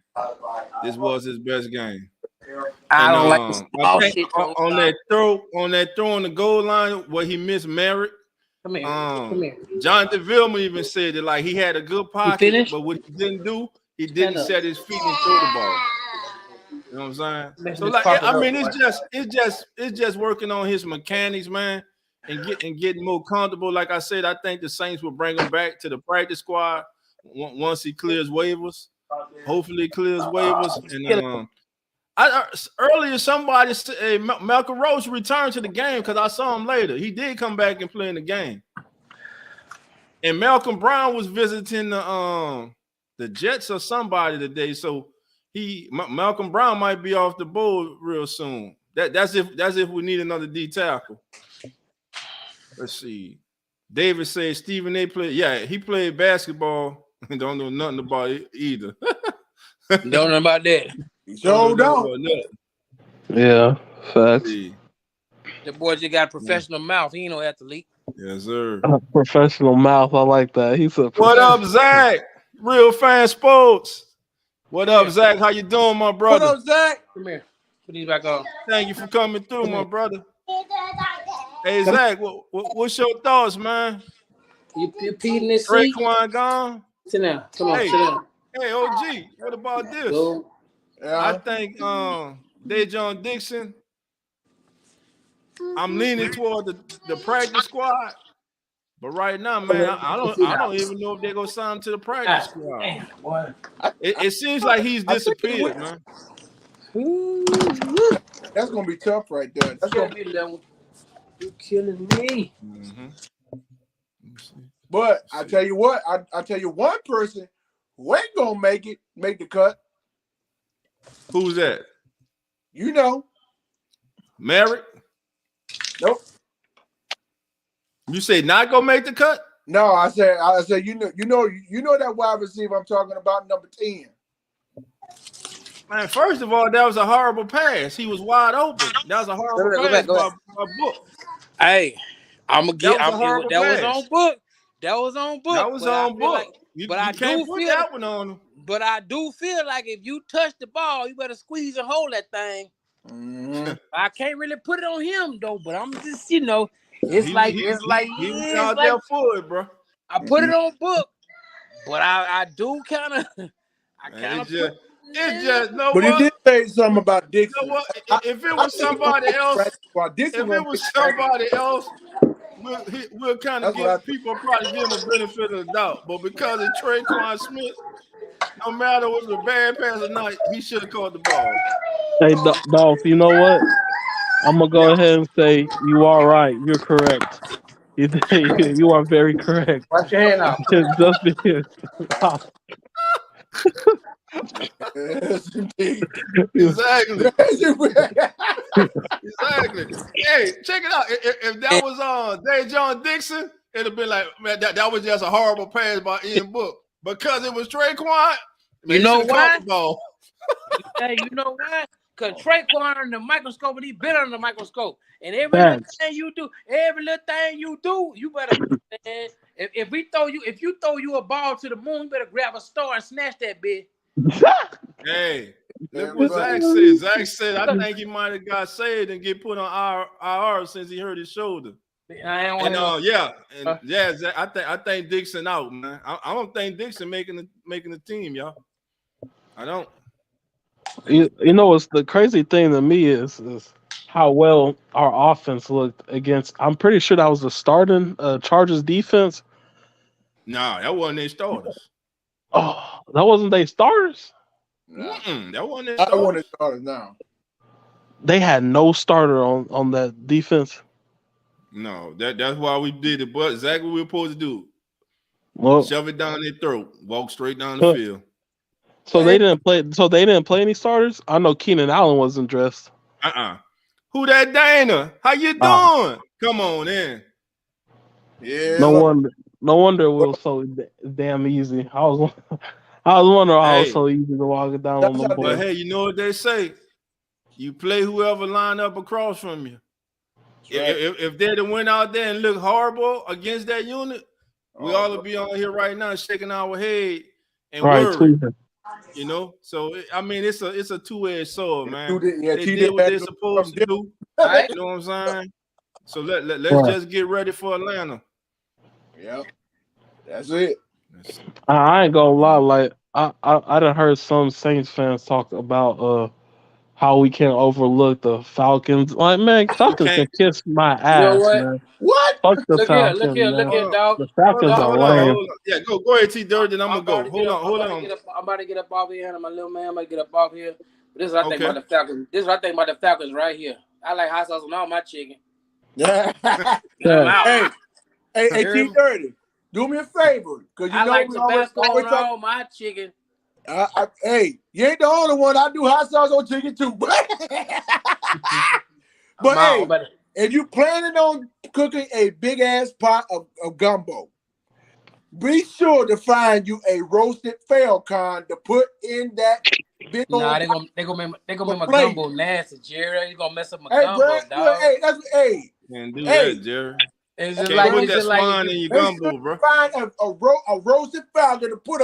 [SPEAKER 1] This was his best game.
[SPEAKER 2] I don't like
[SPEAKER 1] I think
[SPEAKER 2] shit.
[SPEAKER 1] on that throw on the goal line where he missed Merritt.
[SPEAKER 2] Come here.
[SPEAKER 1] Jonathan Vilma even said that like he had a good pocket,
[SPEAKER 2] finished?
[SPEAKER 1] but what he didn't do, he didn't set his feet and throw the ball. You know what I'm saying? So like, I mean, it's just working on his mechanics, man, and getting more comfortable. Like I said, I think the Saints will bring him back to the practice squad once he clears waivers. Hopefully, he clears waivers. And earlier somebody said Malcolm Roach returned to the game because I saw him later. He did come back and play in the game. And Malcolm Brown was visiting the Jets or somebody today, so Malcolm Brown might be off the board real soon. That's if we need another D tackle. Let's see. David says Stephen A. played. Yeah, he played basketball. Don't know nothing about it either.
[SPEAKER 2] Don't know about that.
[SPEAKER 3] So don't.
[SPEAKER 4] Yeah, facts.
[SPEAKER 2] The boy just got a professional mouth. He ain't no athlete.
[SPEAKER 1] Yes, sir.
[SPEAKER 4] Professional mouth. I like that. He's a.
[SPEAKER 1] What up, Zach? Real Fan Sports. What up, Zach? How you doing, my brother?
[SPEAKER 2] What up, Zach? Come here. Put these back on.
[SPEAKER 1] Thank you for coming through, my brother. Hey, Zach, what's your thoughts, man?
[SPEAKER 2] You peed in this seat?
[SPEAKER 1] Traquan gone?
[SPEAKER 2] Sit down. Come on, sit down.
[SPEAKER 1] Hey, OG, what about this?
[SPEAKER 2] Go.
[SPEAKER 1] I think Dejon Dixon, I'm leaning toward the practice squad. But right now, man, I don't even know if they're gonna sign him to the practice squad.
[SPEAKER 2] Damn, boy.
[SPEAKER 1] It seems like he's disappeared, man.
[SPEAKER 3] That's gonna be tough right there. That's gonna be.
[SPEAKER 2] You're killing me.
[SPEAKER 1] Mm-hmm.
[SPEAKER 3] But I tell you what, I tell you one person who ain't gonna make the cut.
[SPEAKER 1] Who's that?
[SPEAKER 3] You know.
[SPEAKER 1] Merritt?
[SPEAKER 3] Nope.
[SPEAKER 1] You say not gonna make the cut?
[SPEAKER 3] No, I said you know that wide receiver I'm talking about, number 10.
[SPEAKER 1] Man, first of all, that was a horrible pass. He was wide open. That was a horrible pass by Book.
[SPEAKER 2] Hey, I'm gonna get.
[SPEAKER 1] That
[SPEAKER 2] was on Book. That was on Book.
[SPEAKER 1] That was on Book.
[SPEAKER 2] Like,
[SPEAKER 1] you
[SPEAKER 2] I
[SPEAKER 1] can't
[SPEAKER 2] do
[SPEAKER 1] put
[SPEAKER 2] feel
[SPEAKER 1] that one on him.
[SPEAKER 2] But I do feel like if you touch the ball, you better squeeze and hold that thing.
[SPEAKER 3] Mm-hmm.
[SPEAKER 2] I can't really put it on him though. But I'm just, he was
[SPEAKER 1] out there for it, bro.
[SPEAKER 2] I put it on Book, but I do kind of.
[SPEAKER 1] It's just no.
[SPEAKER 3] But he did say something about Dixon.
[SPEAKER 1] You know what? If it was somebody else, we'll kind of give people probably give him a benefit of the doubt. But because it's Traquan Smith, no matter whether it's a bad pass or not, he should have caught the ball.
[SPEAKER 4] Hey, Dolph, you know what? I'm gonna go ahead and say you are right. You're correct. You are very correct.
[SPEAKER 2] Wash your hand out.
[SPEAKER 4] Just because.
[SPEAKER 3] Yes, indeed.
[SPEAKER 1] Exactly. Exactly. Hey, check it out. If that was Dejon Dixon, it'd have been like, man, that was just a horrible pass by Ian Book. Because it was Traquan,
[SPEAKER 2] you know why?
[SPEAKER 1] Hey,
[SPEAKER 2] you know why? Because Traquan under the microscope, and he been under the microscope. And every little thing you do, you better. If you throw you a ball to the moon, you better grab a star and snatch that bitch.
[SPEAKER 1] Hey, look what Zach said. Zach said, I think he might have got saved and get put on IR since he hurt his shoulder. Zach, I think Dixon out, man. I don't think Dixon making the team, y'all. I don't.
[SPEAKER 4] You know what's the crazy thing to me is how well our offense looked against. I'm pretty sure that was the starting Chargers defense.
[SPEAKER 1] Nah, that wasn't their starters.
[SPEAKER 4] Oh, that wasn't their starters?
[SPEAKER 1] That wasn't their starters.
[SPEAKER 3] I want to start it now.
[SPEAKER 4] They had no starter on that defense.
[SPEAKER 1] No, that's why we did it. But exactly what we were supposed to do.
[SPEAKER 4] Well,
[SPEAKER 1] shove it down their throat, walk straight down the field.
[SPEAKER 4] So they didn't play. So they didn't play any starters. I know Keenan Allen wasn't dressed.
[SPEAKER 1] Who that Dana? How you doing? Come on in.
[SPEAKER 3] Yeah.
[SPEAKER 4] No wonder it was so damn easy. I was wondering how it was so easy to walk it down on the board.
[SPEAKER 1] But hey, you know what they say? You play whoever line up across from you. If they'd have went out there and looked horrible against that unit, we all would be on here right now shaking our head and worried. You know, so I mean, it's a two-edged sword, man. They did what they're supposed to do.
[SPEAKER 2] Right?
[SPEAKER 1] You know what I'm saying? So let's just get ready for Atlanta.
[SPEAKER 3] Yeah, that's it.
[SPEAKER 4] I ain't gonna lie, like I done heard some Saints fans talk about how we can't overlook the Falcons. Like, man, Falcons can kiss my ass,
[SPEAKER 2] You know what?
[SPEAKER 4] man.
[SPEAKER 3] What?
[SPEAKER 4] Fuck the
[SPEAKER 2] Look
[SPEAKER 4] Falcons,
[SPEAKER 2] here,
[SPEAKER 4] man.
[SPEAKER 2] dog.
[SPEAKER 4] The Falcons are lame.
[SPEAKER 1] Yeah, go ahead, T. Dirt, then I'm gonna go. Hold on.
[SPEAKER 2] I'm about to get up off here, my little man. I'm about to get up off here. But this is what I think about the Falcons. This is what I think about the Falcons right here. I like hot sauce on all my chicken.
[SPEAKER 3] Yeah. Hey, T. Dirty, do me a favor, cause you
[SPEAKER 2] I
[SPEAKER 3] know
[SPEAKER 2] like
[SPEAKER 3] we
[SPEAKER 2] Tabasco
[SPEAKER 3] always
[SPEAKER 2] on all my chicken.
[SPEAKER 3] hey, you ain't the only one. I do hot sauce on chicken too. But hey, if you planning on cooking a big ass pot of gumbo, be sure to find you a roasted falcon to put in that big old.
[SPEAKER 2] Nah, they gonna make my gumbo nasty, Jerry. You gonna mess up my gumbo,
[SPEAKER 3] Brad,
[SPEAKER 2] dog.
[SPEAKER 3] Hey, that's
[SPEAKER 1] Can't do that, Jerry.
[SPEAKER 2] It's
[SPEAKER 1] Can't
[SPEAKER 2] just like
[SPEAKER 1] put that spine in your gumbo, bro.
[SPEAKER 3] Find a roasted falcon to put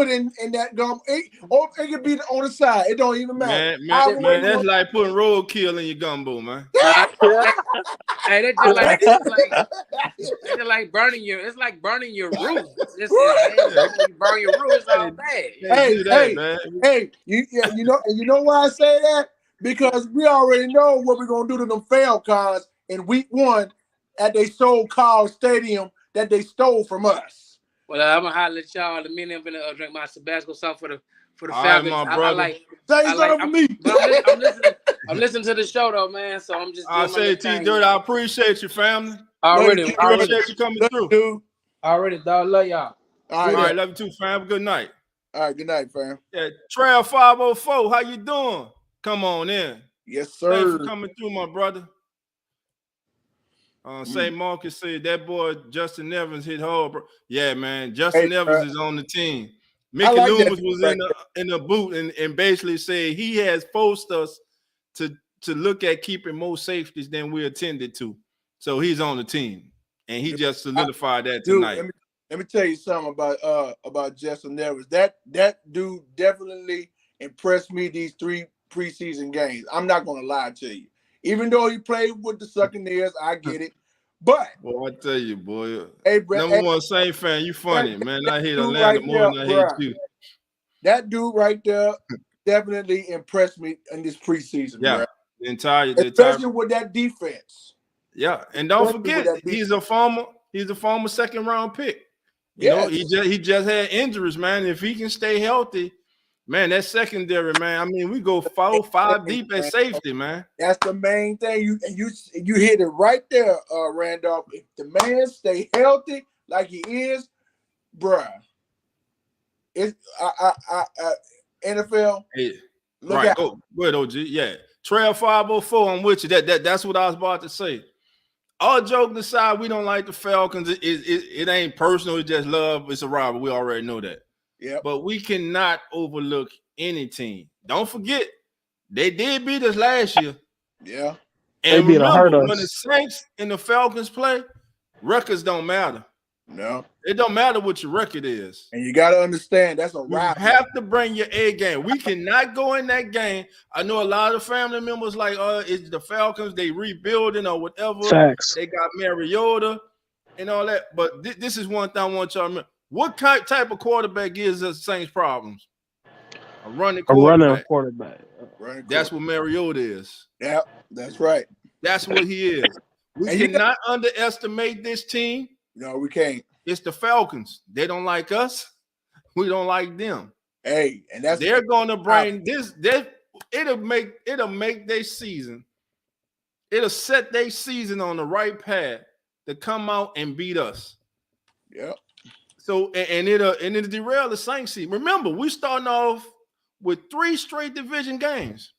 [SPEAKER 3] in that gum, or it could be on the side. It don't even matter.
[SPEAKER 1] Man, that's like putting roadkill in your gumbo, man.
[SPEAKER 2] Hey, that's like burning your. It's like burning your roof. You burn your roof, it's all bad.
[SPEAKER 3] Hey, you know why I say that? Because we already know what we're gonna do to them Falcons in week 1 at their so-called stadium that they stole from us.
[SPEAKER 2] Well, I'm gonna holler at y'all in a minute. I'm gonna drink my Tabasco sauce for the Falcons.
[SPEAKER 1] My brother.
[SPEAKER 2] I'm listening to the show though, man. So I'm just.
[SPEAKER 1] I say T Dirt, I appreciate you, family.
[SPEAKER 2] Already
[SPEAKER 1] appreciate you coming through.
[SPEAKER 2] Already, dog. Love y'all.
[SPEAKER 3] All right,
[SPEAKER 1] love you too, fam. Good night.
[SPEAKER 3] All right, good night, fam.
[SPEAKER 1] Yeah, Trail 504, how you doing? Come on in.
[SPEAKER 3] Yes, sir.
[SPEAKER 1] Thanks for coming through, my brother. St. Marcus said that boy Justin Evans hit hard, bro. Yeah, man. Justin Evans is on the team. Mickey Loomis was in the boot and basically said he has forced us to look at keeping more safeties than we intended to. So he's on the team, and he just solidified that tonight.
[SPEAKER 3] Dude, let me tell you something about Justin Evans. That dude definitely impressed me these 3 preseason games. I'm not gonna lie to you. Even though he played with the Succaneers, I get it. But
[SPEAKER 1] well, I tell you, boy,
[SPEAKER 3] Brett,
[SPEAKER 1] number one Saint fan, you funny, man. I hate Atlanta more than I hate you.
[SPEAKER 3] That dude right there definitely impressed me in this preseason.
[SPEAKER 1] Yeah,
[SPEAKER 3] bro.
[SPEAKER 1] Especially
[SPEAKER 3] with that defense.
[SPEAKER 1] Yeah, and don't forget, he's a former 2nd round pick. You know, he just had injuries, man. If he can stay healthy, man, that secondary, man. I mean, we go 4-5 deep at safety, man.
[SPEAKER 3] That's the main thing. You hit it right there, Randolph. If the man stay healthy like he is, bruh, it's NFL.
[SPEAKER 1] Hey, right, go ahead, OG. Yeah, Trail 504. I'm with you. That's what I was about to say. All joking aside, we don't like the Falcons. It ain't personal. It's just love. It's a rival. We already know that.
[SPEAKER 3] Yeah.
[SPEAKER 1] But we cannot overlook any team. Don't forget, they did beat us last year.
[SPEAKER 3] Yeah.
[SPEAKER 1] And remember, when the Saints and the Falcons play, records don't matter.
[SPEAKER 3] No.
[SPEAKER 1] It don't matter what your record is.
[SPEAKER 3] And you got to understand, that's a rival.
[SPEAKER 1] You have to bring your A game. We cannot go in that game. I know a lot of family members like, it's the Falcons, they rebuilding or whatever.
[SPEAKER 4] Facts.
[SPEAKER 1] They got Mariota and all that. But this is one thing I want y'all to remember. What type of quarterback gives us Saints problems? A running quarterback. That's what Mariota is.
[SPEAKER 3] Yeah, that's right.
[SPEAKER 1] That's what he is. We cannot underestimate this team.
[SPEAKER 3] No, we can't.
[SPEAKER 1] It's the Falcons. They don't like us. We don't like them.
[SPEAKER 3] Hey, and
[SPEAKER 1] they're going to bring this. It'll make their season. It'll set their season on the right path to come out and beat us.
[SPEAKER 3] Yep.
[SPEAKER 1] So it'll derail the Saints season. Remember, we starting off with 3 straight division games.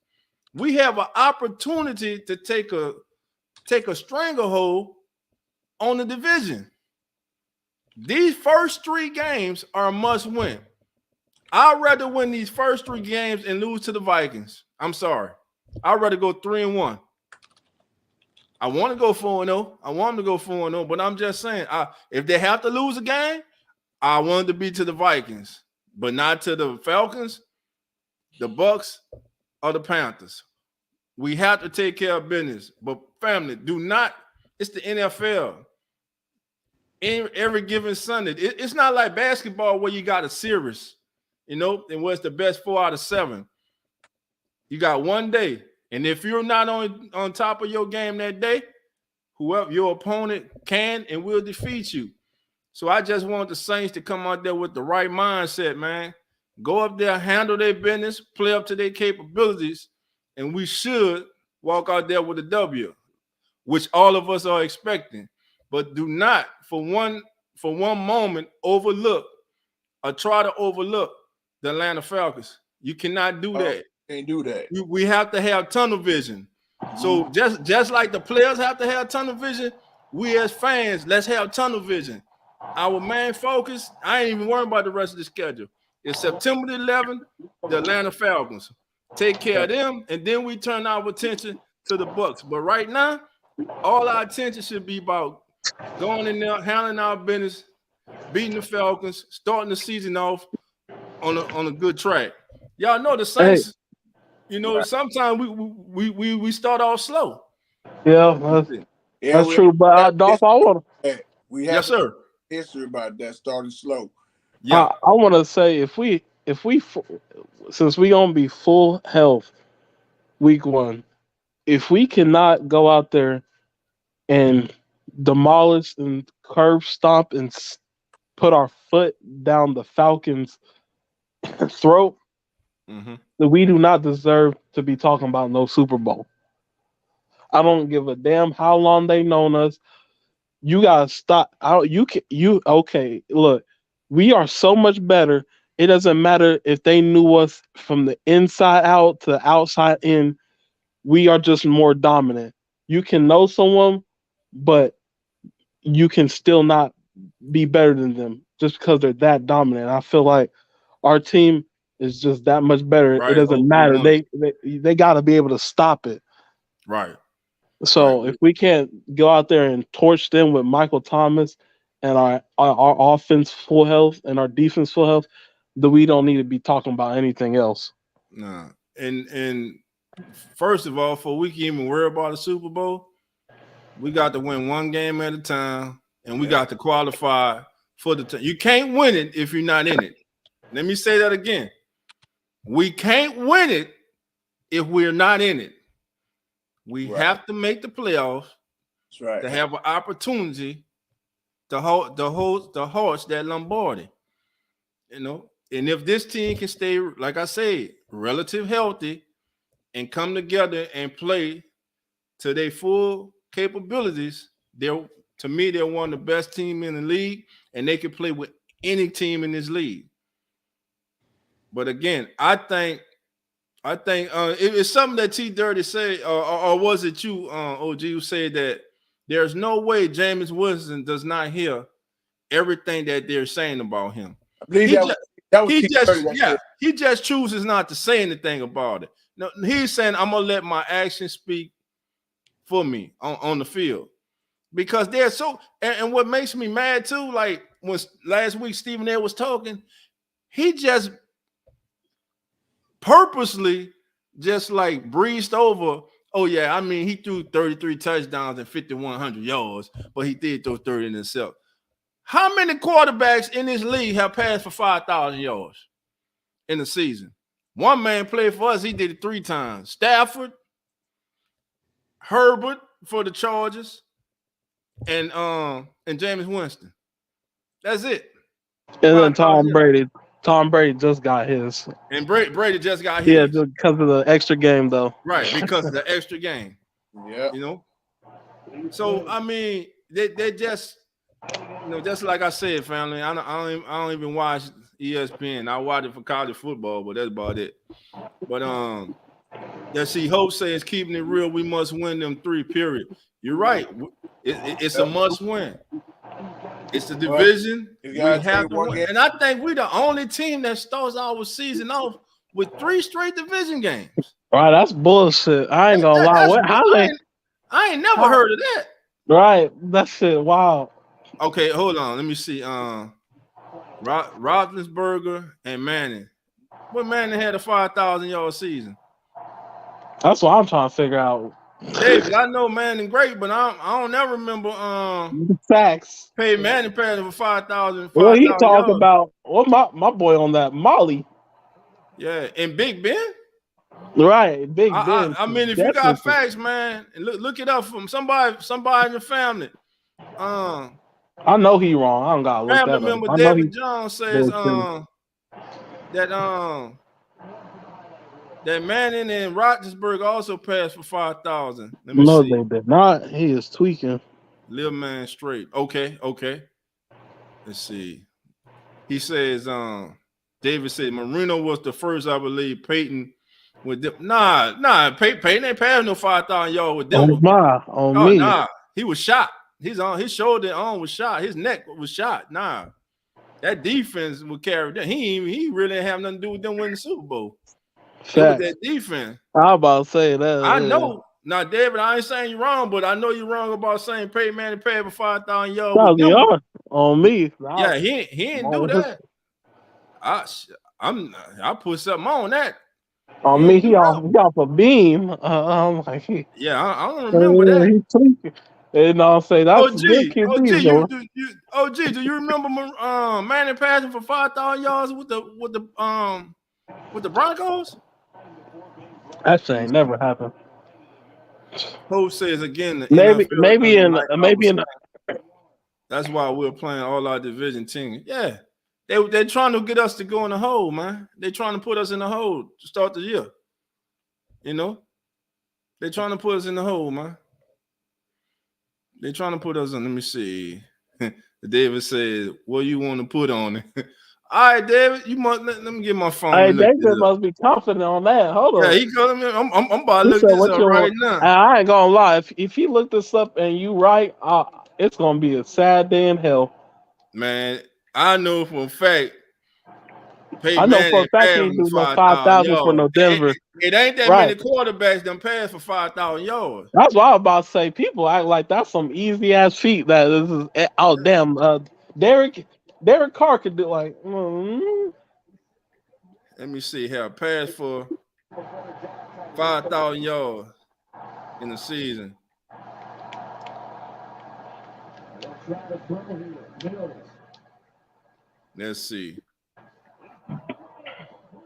[SPEAKER 1] We have an opportunity to take a stranglehold on the division. These first 3 games are a must win. I'd rather win these first 3 games and lose to the Vikings. I'm sorry. I'd rather go 3-1. I want to go 4-0. I want them to go 4-0, but I'm just saying, if they have to lose a game, I want it to be to the Vikings, but not to the Falcons, the Bucks, or the Panthers. We have to take care of business. But family, do not. It's the NFL. Every given Sunday, it's not like basketball where you got a series, and what's the best 4 out of 7. You got one day, and if you're not on top of your game that day, whoever your opponent can and will defeat you. So I just want the Saints to come out there with the right mindset, man. Go up there, handle their business, play up to their capabilities, and we should walk out there with a W, which all of us are expecting. But do not, for one moment, overlook or try to overlook the Atlanta Falcons. You cannot do that.
[SPEAKER 3] Can't do that.
[SPEAKER 1] We have to have tunnel vision. So just like the players have to have tunnel vision, we as fans, let's have tunnel vision. Our main focus, I ain't even worried about the rest of the schedule. It's September the 11th, the Atlanta Falcons. Take care of them, and then we turn our attention to the Bucks. But right now, all our attention should be about going in there, handling our business, beating the Falcons, starting the season off on a good track. Y'all know the Saints. Sometimes we start off slow.
[SPEAKER 4] Yeah, that's true. But Dolph, I want to.
[SPEAKER 1] Yes, sir.
[SPEAKER 3] History about that starting slow.
[SPEAKER 4] Yeah, I want to say if we since we gonna be full health week 1, if we cannot go out there and demolish and curb stomp and put our foot down the Falcons' throat, then we do not deserve to be talking about no Super Bowl. I don't give a damn how long they known us. You gotta stop. Okay. Look, we are so much better. It doesn't matter if they knew us from the inside out to the outside in. We are just more dominant. You can know someone, but you can still not be better than them just because they're that dominant. I feel like our team is just that much better. Right. It doesn't matter. They got to be able to stop it.
[SPEAKER 1] Right.
[SPEAKER 4] So if we can't go out there and torch them with Michael Thomas and our offense full health and our defense full health, then we don't need to be talking about anything else.
[SPEAKER 1] Nah. And first of all, before we can even worry about a Super Bowl, we got to win one game at a time, and we got to qualify for the team. You can't win it if you're not in it. Let me say that again. We can't win it if we're not in it. We have to make the playoffs.
[SPEAKER 3] That's right.
[SPEAKER 1] To have an opportunity to horse that Lombardi. And if this team can stay, like I said, relative healthy and come together and play to their full capabilities, to me, they're one of the best teams in the league, and they can play with any team in this league. But again, I think it's something that T Dirty said, or was it you, OG, who said that there's no way Jameis Winston does not hear everything that they're saying about him.
[SPEAKER 3] I believe
[SPEAKER 1] he just chooses not to say anything about it. No, he's saying, I'm gonna let my actions speak for me on the field, because they're so. And what makes me mad too, like when last week Stephen A was talking, he just purposely just like breezed over. Oh yeah, I mean, he threw 33 touchdowns and 5,100 yards, but he did throw 30 in himself. How many quarterbacks in this league have passed for 5,000 yards in the season? One man played for us, he did it 3 times. Stafford, Herbert for the Chargers, and Jameis Winston. That's it.
[SPEAKER 4] And then Tom Brady. Tom Brady just got his.
[SPEAKER 1] And Brady just got his.
[SPEAKER 4] Yeah, just because of the extra game, though.
[SPEAKER 1] Right, because of the extra game.
[SPEAKER 3] Yeah.
[SPEAKER 1] So, I mean, they just, just like I said, family, I don't even watch ESPN. I watch it for college football, but that's about it. But, Hope says, keeping it real, we must win them 3, period. You're right. It's a must win. It's the division. We have to win. And I think we're the only team that starts our season off with 3 straight division games.
[SPEAKER 4] All right, that's bullshit. I ain't gonna lie.
[SPEAKER 1] I ain't never heard of that.
[SPEAKER 4] Right, that shit. Wow.
[SPEAKER 1] Okay, hold on. Let me see. Roethlisberger and Manning. What Manning had a 5,000-yard season?
[SPEAKER 4] That's what I'm trying to figure out.
[SPEAKER 1] David, I know Manning great, but I don't ever remember
[SPEAKER 4] Facts.
[SPEAKER 1] Peyton Manning passing for 5,000
[SPEAKER 4] What he talk
[SPEAKER 1] yards.
[SPEAKER 4] about? What my boy on that Molly?
[SPEAKER 1] Yeah, and Big Ben.
[SPEAKER 4] Right, Big Ben.
[SPEAKER 1] I mean, if you got facts, man, and look it up from somebody in the family.
[SPEAKER 4] I know he wrong. I don't gotta look
[SPEAKER 1] Family
[SPEAKER 4] that up.
[SPEAKER 1] member
[SPEAKER 4] I know
[SPEAKER 1] David Jones says that Manning and Roethlisberger also passed for 5,000. Let me
[SPEAKER 4] no,
[SPEAKER 1] see.
[SPEAKER 4] they did not. He is tweaking.
[SPEAKER 1] Little man straight. Okay. Let's see. He says, David said Marino was the first, I believe. Peyton with them. Nah. Peyton ain't passing no 5,000 yards with Denver.
[SPEAKER 4] On me.
[SPEAKER 1] Nah. He was shot. His shoulder on was shot. His neck was shot. Nah. That defense would carry that. He really didn't have nothing to do with them winning the Super Bowl. It was that defense.
[SPEAKER 4] I was about to say that.
[SPEAKER 1] I know. Now, David, I ain't saying you're wrong, but I know you're wrong about saying Peyton Manning paid for 5,000 yards.
[SPEAKER 4] On me.
[SPEAKER 1] Yeah, he didn't do that. I put something on that.
[SPEAKER 4] On me, he off a beam. I'm like,
[SPEAKER 1] yeah, I don't remember that.
[SPEAKER 4] He tweaking. And I'll say that's good QB.
[SPEAKER 1] Do you remember Manning passing for 5,000 yards with the Broncos?
[SPEAKER 4] That shit ain't never happened.
[SPEAKER 1] Pope says again,
[SPEAKER 4] maybe in
[SPEAKER 1] that's why we're playing all our division teams. Yeah, they're trying to get us to go in the hole, man. They're trying to put us in the hole to start the year. You know, they're trying to put us in the hole, man. They're trying to put us in. Let me see. David says, "What you want to put on it?" All right, David, you must let me get my phone.
[SPEAKER 4] Hey, David must be confident on that. Hold on.
[SPEAKER 1] Yeah, he calling me. I'm about to look this up right now.
[SPEAKER 4] I ain't gonna lie. If he looked this up and you right, it's gonna be a sad day in hell.
[SPEAKER 1] Man, I know for a fact.
[SPEAKER 4] I know for a fact he ain't do no 5,000 for no Denver.
[SPEAKER 1] It ain't that many quarterbacks done passed for 5,000 yards.
[SPEAKER 4] That's what I was about to say. People act like that's some easy ass feat. That is. Oh damn, Derek Carr could do like.
[SPEAKER 1] Let me see here. Pass for 5,000 yards in the season. Let's see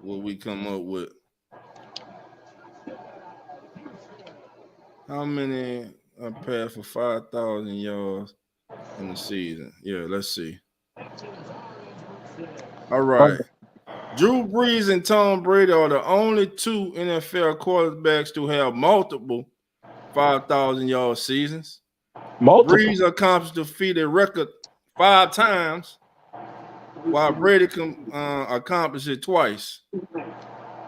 [SPEAKER 1] what we come up with. How many passed for 5,000 yards in the season? Yeah, let's see. All right. Drew Brees and Tom Brady are the only two NFL quarterbacks to have multiple 5,000-yard seasons. Brees accomplished the feat a record 5 times, while Brady accomplished it twice.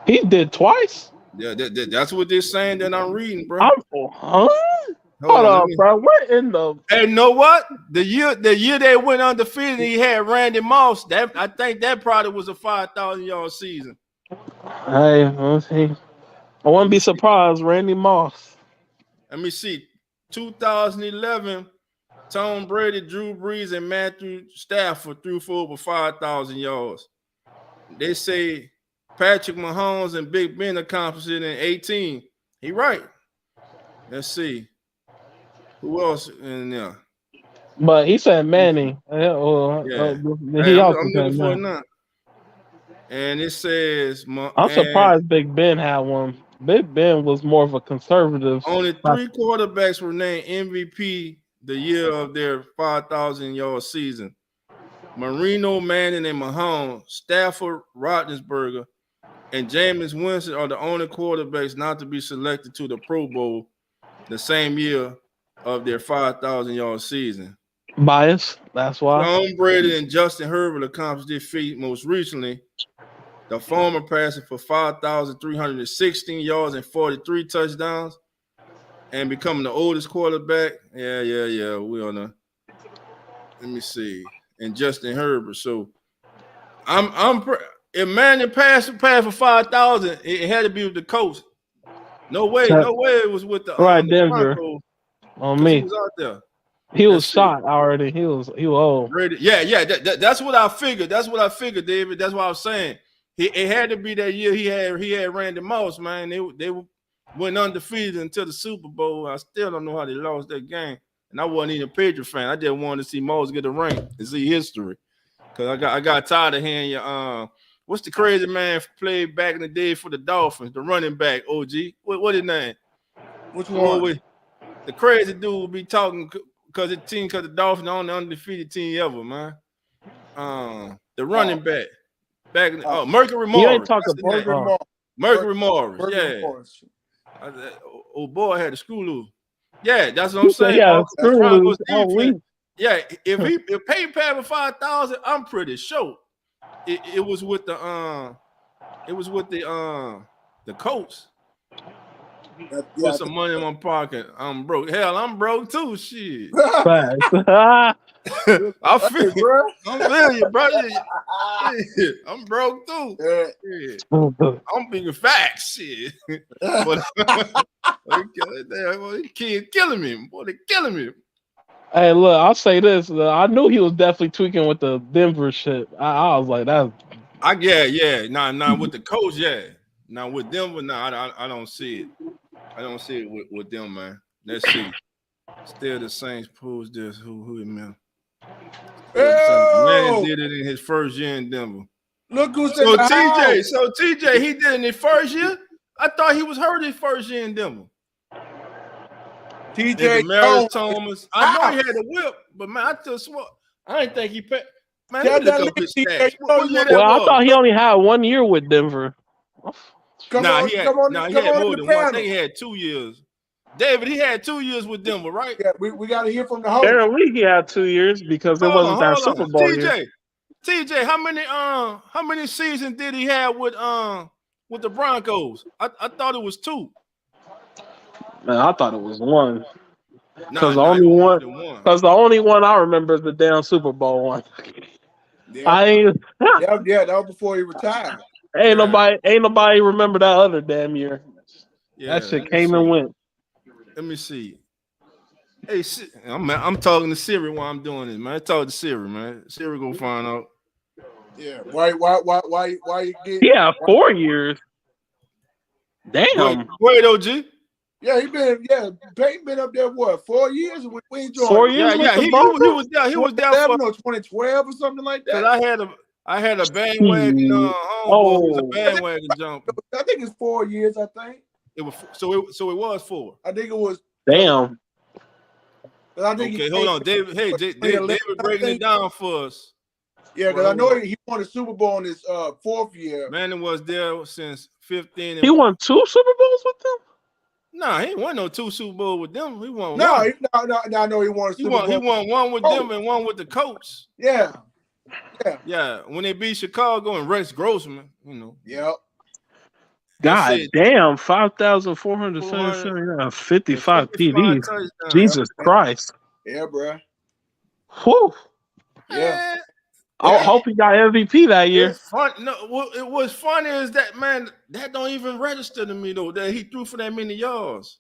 [SPEAKER 4] He did twice?
[SPEAKER 1] Yeah, that's what they're saying that I'm reading, bro.
[SPEAKER 4] Hold on, bro. What in the?
[SPEAKER 1] Hey, you know what? The year they went undefeated, he had Randy Moss. I think that probably was a 5,000-yard season.
[SPEAKER 4] Hey, let's see. I wouldn't be surprised, Randy Moss.
[SPEAKER 1] Let me see. 2011, Tom Brady, Drew Brees, and Matthew Stafford threw for over 5,000 yards. They say Patrick Mahomes and Big Ben accomplished it in 18. He right. Let's see. Who else in there?
[SPEAKER 4] But he said Manning.
[SPEAKER 1] I'm looking for it now. And it says
[SPEAKER 4] I'm surprised Big Ben had one. Big Ben was more of a conservative.
[SPEAKER 1] Only 3 quarterbacks were named MVP the year of their 5,000-yard season. Marino, Manning, and Mahomes, Stafford, Roethlisberger, and Jameis Winston are the only quarterbacks not to be selected to the Pro Bowl the same year of their 5,000-yard season.
[SPEAKER 4] Bias, that's why.
[SPEAKER 1] Tom Brady and Justin Herbert accomplished this feat most recently. The former passing for 5,316 yards and 43 touchdowns, and becoming the oldest quarterback. Yeah. We on the. Let me see. And Justin Herbert. So, if Manning passed for 5,000, it had to be with the Colts. No way it was with the
[SPEAKER 4] Denver.
[SPEAKER 1] Broncos.
[SPEAKER 4] On
[SPEAKER 1] because he
[SPEAKER 4] me.
[SPEAKER 1] was out there.
[SPEAKER 4] He was
[SPEAKER 1] Let's see.
[SPEAKER 4] shot already. He was old.
[SPEAKER 1] Yeah. That's what I figured. That's what I figured, David. That's what I was saying. It had to be that year he had Randy Moss, man. They went undefeated until the Super Bowl. I still don't know how they lost that game. And I wasn't even a Patriot fan. I just wanted to see Moss get a ring and see history. Because I got tired of hearing you. What's the crazy man played back in the day for the Dolphins, the running back, OG? What his name?
[SPEAKER 3] Which one?
[SPEAKER 1] The crazy dude will be talking because the Dolphins are the only undefeated team ever, man. The running back in Mercury Morris.
[SPEAKER 4] You ain't talking
[SPEAKER 1] Mercury Morris. Yeah.
[SPEAKER 3] Morris.
[SPEAKER 1] Old boy had a screw loose. Yeah, that's what I'm saying.
[SPEAKER 4] Yeah,
[SPEAKER 1] Broncos defense. Yeah, if Peyton paid for 5,000, I'm pretty sure it was with the Colts. Put some money in my pocket. I'm broke. Hell, I'm broke too. Shit.
[SPEAKER 4] Facts.
[SPEAKER 1] I feel you, bro. I'm broke too. Yeah. I'm being facts. Shit. But the kid killing me. Boy, they killing me.
[SPEAKER 4] Hey, look, I'll say this. I knew he was definitely tweaking with the Denver shit. I was like, that's.
[SPEAKER 1] Yeah. Nah, with the coach, yeah. Now with Denver, I don't see it. I don't see it with them, man. Let's see. Still the Saints posed this. Who it meant? Man did it in his first year in Denver.
[SPEAKER 3] Look who's
[SPEAKER 1] so TJ, he did it in his first year. I thought he was hurt his first year in Denver.
[SPEAKER 3] TJ
[SPEAKER 1] Thomas. I know he had a whip, but man, I just swore. I didn't think he paid. Man,
[SPEAKER 4] I thought he only had 1 year with Denver.
[SPEAKER 1] He had more than one. I think he had 2 years. David, he had 2 years with Denver, right?
[SPEAKER 3] Yeah, we got to hear from the host.
[SPEAKER 4] Apparently, he had 2 years because it wasn't that Super Bowl year.
[SPEAKER 1] TJ, how many seasons did he have with the Broncos? I thought it was 2.
[SPEAKER 4] Man, I thought it was 1. Because the only one I remember is the damn Super Bowl one.
[SPEAKER 3] Yeah, that was before he retired.
[SPEAKER 4] Ain't nobody remember that other damn year. Yeah, that shit came and went.
[SPEAKER 1] Let me see. Hey, I'm talking to Siri while I'm doing this, man. Talk to Siri, man. Siri gonna find out.
[SPEAKER 3] Yeah. Why you get?
[SPEAKER 4] Yeah, 4 years. Damn.
[SPEAKER 1] Wait, OG.
[SPEAKER 3] Yeah, Peyton been up there 4 years? We enjoyed
[SPEAKER 4] 4 years.
[SPEAKER 1] Yeah. He was there. He was there for
[SPEAKER 3] 2012 or something like that.
[SPEAKER 1] I had a bandwagon. Was a bandwagon jump.
[SPEAKER 3] I think it's 4 years. I think
[SPEAKER 1] it was. So it was 4.
[SPEAKER 3] I think it was.
[SPEAKER 4] Damn.
[SPEAKER 1] Okay, hold on, David. Hey, David, breaking it down for us.
[SPEAKER 3] Yeah, because I know he won a Super Bowl in his 4th year.
[SPEAKER 1] Manning was there since 15.
[SPEAKER 4] He won 2 Super Bowls with them.
[SPEAKER 1] Nah, he won no 2 Super Bowls with them. He won one.
[SPEAKER 3] No, I know he won a Super Bowl.
[SPEAKER 1] He won one with them and one with the Colts.
[SPEAKER 3] Yeah.
[SPEAKER 1] When they beat Chicago and Rex Grossman,
[SPEAKER 3] Yep.
[SPEAKER 4] God damn, 5,477, 55 TDs. Jesus Christ.
[SPEAKER 3] Yeah, bro.
[SPEAKER 4] Whew.
[SPEAKER 3] Yeah.
[SPEAKER 4] I hope he got MVP that year.
[SPEAKER 1] It's fun. No, it was funny is that, man, that don't even register to me, though, that he threw for that many yards.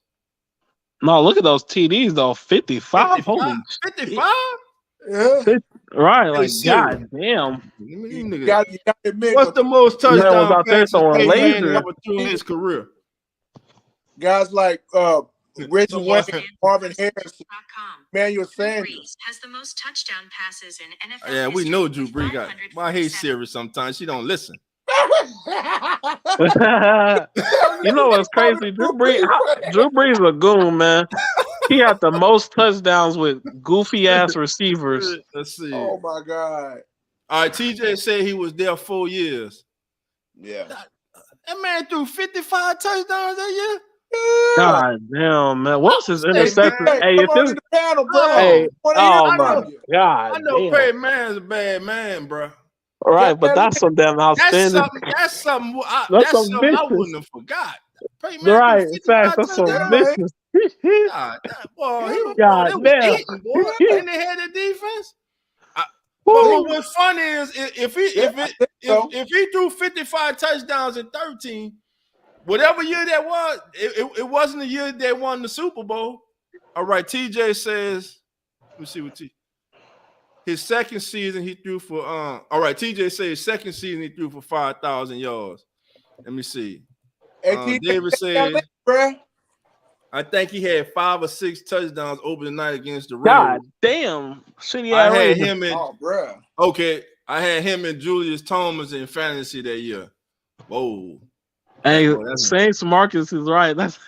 [SPEAKER 4] No, look at those TDs, though. 55? Holy
[SPEAKER 1] 55?
[SPEAKER 3] Yeah.
[SPEAKER 4] Right, like, god damn.
[SPEAKER 3] You got to admit,
[SPEAKER 1] what's the most touchdown passes
[SPEAKER 4] ever
[SPEAKER 1] threw in his career?
[SPEAKER 3] Guys like Reggie Wayne, Marvin Harrison, Emmanuel Sanders
[SPEAKER 5] has the most touchdown passes in NFL.
[SPEAKER 1] Yeah, we know Drew Brees got. Well, I hate Siri sometimes. She don't listen.
[SPEAKER 4] You know what's crazy? Drew Brees a goon, man. He had the most touchdowns with goofy ass receivers.
[SPEAKER 1] Let's see.
[SPEAKER 3] Oh my god!
[SPEAKER 1] All right, TJ said he was there 4 years.
[SPEAKER 3] Yeah,
[SPEAKER 1] that man threw 55 touchdowns that year.
[SPEAKER 4] God damn, man! What's his interception?
[SPEAKER 3] Hey,
[SPEAKER 4] if this,
[SPEAKER 3] panel, bro.
[SPEAKER 4] Hey, oh my god!
[SPEAKER 1] I know Peyton Manning's a bad man, bro.
[SPEAKER 4] All right, but that's some damn outstanding.
[SPEAKER 1] That's something I wouldn't have forgot.
[SPEAKER 4] Right, in fact, that's some vicious.
[SPEAKER 1] God damn.
[SPEAKER 4] God damn.
[SPEAKER 1] And they had the defense. But what's funny is if he threw 55 touchdowns in 13, whatever year that was, it wasn't the year they won the Super Bowl. All right, TJ says, let me see what his second season he threw for all right, TJ says his second season he threw for 5,000 yards. Let me see.
[SPEAKER 3] Hey,
[SPEAKER 1] David says,
[SPEAKER 3] bro.
[SPEAKER 1] I think he had 5 or 6 touchdowns opening night against the
[SPEAKER 4] God
[SPEAKER 1] Raiders.
[SPEAKER 4] damn, shitty
[SPEAKER 1] I
[SPEAKER 4] ass
[SPEAKER 1] had
[SPEAKER 4] Ravens.
[SPEAKER 1] him in
[SPEAKER 3] bro.
[SPEAKER 1] okay. I had him and Julius Thomas in fantasy that year. Whoa.
[SPEAKER 4] Hey, Saints Marcus is right. That's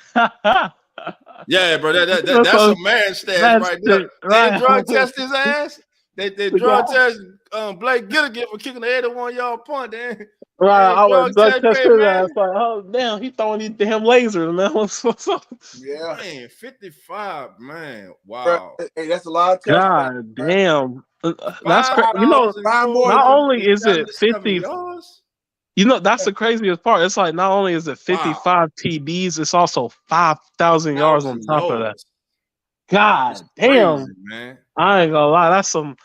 [SPEAKER 1] yeah, bro. That's a man stats right there.
[SPEAKER 4] Right.
[SPEAKER 1] They drug test his ass. They drug test Blake Gilligan for kicking the 81-yard punt.
[SPEAKER 4] Right, I was drug test his
[SPEAKER 1] man.
[SPEAKER 4] ass. Like, oh damn, he throwing these damn lasers, man. What's up?
[SPEAKER 3] Yeah,
[SPEAKER 1] man, 55, man. Wow.
[SPEAKER 3] Bro, hey, that's a lot of
[SPEAKER 4] God damn, that's crazy.
[SPEAKER 3] not
[SPEAKER 4] only is it 50
[SPEAKER 1] yards.
[SPEAKER 4] That's the craziest part. It's like not only is it 55 TDs, it's also 5,000 yards on top of that. God damn,
[SPEAKER 1] crazy, man.
[SPEAKER 4] I ain't gonna lie. That's some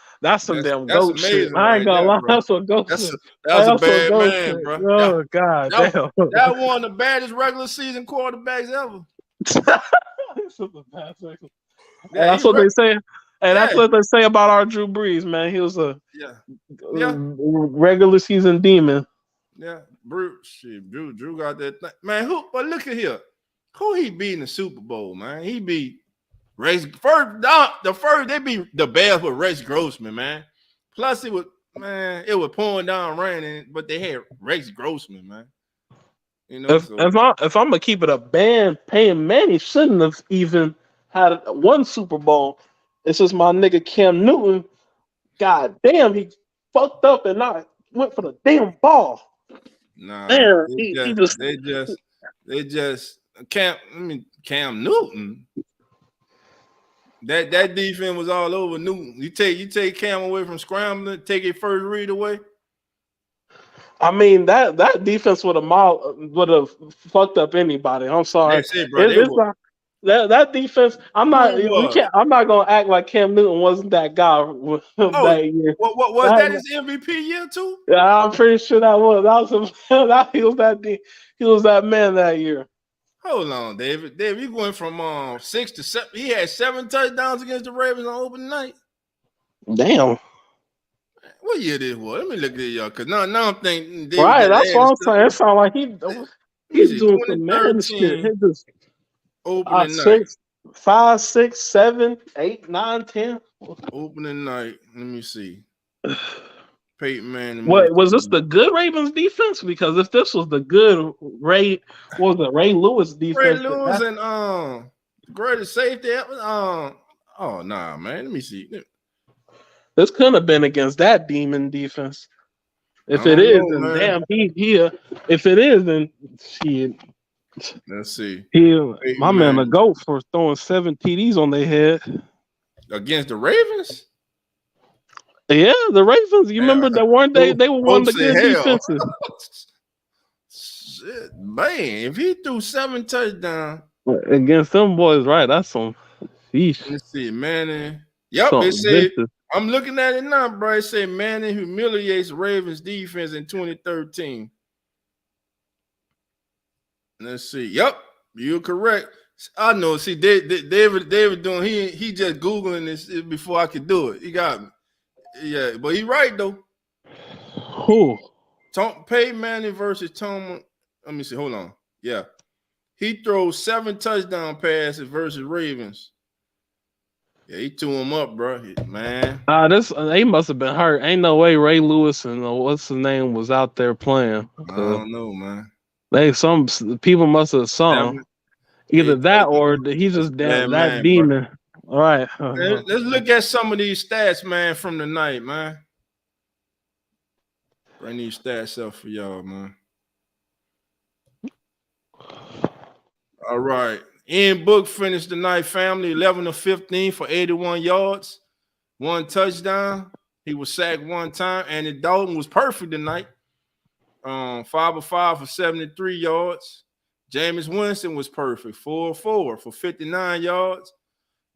[SPEAKER 4] damn goat shit. I ain't gonna lie. That's some goat shit.
[SPEAKER 1] That's a bad man, bro.
[SPEAKER 4] Oh God damn.
[SPEAKER 1] That one of the baddest regular season quarterbacks ever.
[SPEAKER 4] That's what they say. And that's what they say about our Drew Brees, man. He was a regular season demon.
[SPEAKER 1] Yeah, Drew got that thing. Man, but look at here. Who he beat in the Super Bowl, man? He beat Rex they beat the Bears with Rex Grossman, man. Plus it was pouring down raining, but they had Rex Grossman, man. You know,
[SPEAKER 4] if I'm gonna keep it a band, Peyton Manning shouldn't have even had one Super Bowl. It's just my nigga Cam Newton. God damn, he fucked up and not went for the damn ball.
[SPEAKER 1] Nah,
[SPEAKER 4] damn,
[SPEAKER 1] they just Cam Newton. That defense was all over Newton. You take Cam away from scrambling, take your first read away.
[SPEAKER 4] I mean that defense would have fucked up anybody. I'm sorry. That defense. I'm not gonna act like Cam Newton wasn't that guy that year.
[SPEAKER 1] What was that his MVP year too?
[SPEAKER 4] Yeah, I'm pretty sure that was he was that man that year.
[SPEAKER 1] Hold on, David. David, you going from 6 to 7? He had 7 touchdowns against the Ravens on opening night.
[SPEAKER 4] Damn.
[SPEAKER 1] What year this was? Let me look at y'all, because now I'm thinking. David,
[SPEAKER 4] right, that's what I'm saying. It sounds like he's doing some man shit.
[SPEAKER 1] Opening night.
[SPEAKER 4] 5, 6, 7, 8, 9, 10.
[SPEAKER 1] Opening night. Let me see. Peyton Manning.
[SPEAKER 4] What was this the good Ravens defense? Because if this was the good Ray Lewis defense?
[SPEAKER 1] Ray Lewis and greatest safety ever. Oh nah, man. Let me see.
[SPEAKER 4] This couldn't have been against that demon defense. If it is, then damn, he here. If it is, then shit.
[SPEAKER 1] Let's see.
[SPEAKER 4] My man, the GOAT for throwing 7 TDs on their head
[SPEAKER 1] against the Ravens.
[SPEAKER 4] Yeah, the Ravens. You remember that weren't they? They were one of the good defenses.
[SPEAKER 1] Shit, man, if he threw 7 touchdowns
[SPEAKER 4] against them boys, right? That's some.
[SPEAKER 1] Let's see, Manning. Yep, it said. I'm looking at it now, bro. It said Manning humiliates Ravens defense in 2013. Let's see. Yep, you're correct. I know. See, David doing. He just googling this before I could do it. He got me. Yeah, but he right though.
[SPEAKER 4] Who?
[SPEAKER 1] Peyton Manning versus Tom. Let me see. Hold on. Yeah, he throws 7 touchdown passes versus Ravens. Yeah, he threw him up, bro. Man.
[SPEAKER 4] They must have been hurt. Ain't no way Ray Lewis and what's his name was out there playing.
[SPEAKER 1] I don't know, man.
[SPEAKER 4] Some people must have saw him. Either that or he's just that demon. Bro. All right.
[SPEAKER 1] Let's look at some of these stats, man, from the night, man. Bring these stats up for y'all, man. All right. Ian Book finished the night, family, 11 of 15 for 81 yards, 1 touchdown. He was sacked 1 time. Andy Dalton was perfect tonight. 5 of 5 for 73 yards. Jameis Winston was perfect, 4 of 4 for 59 yards.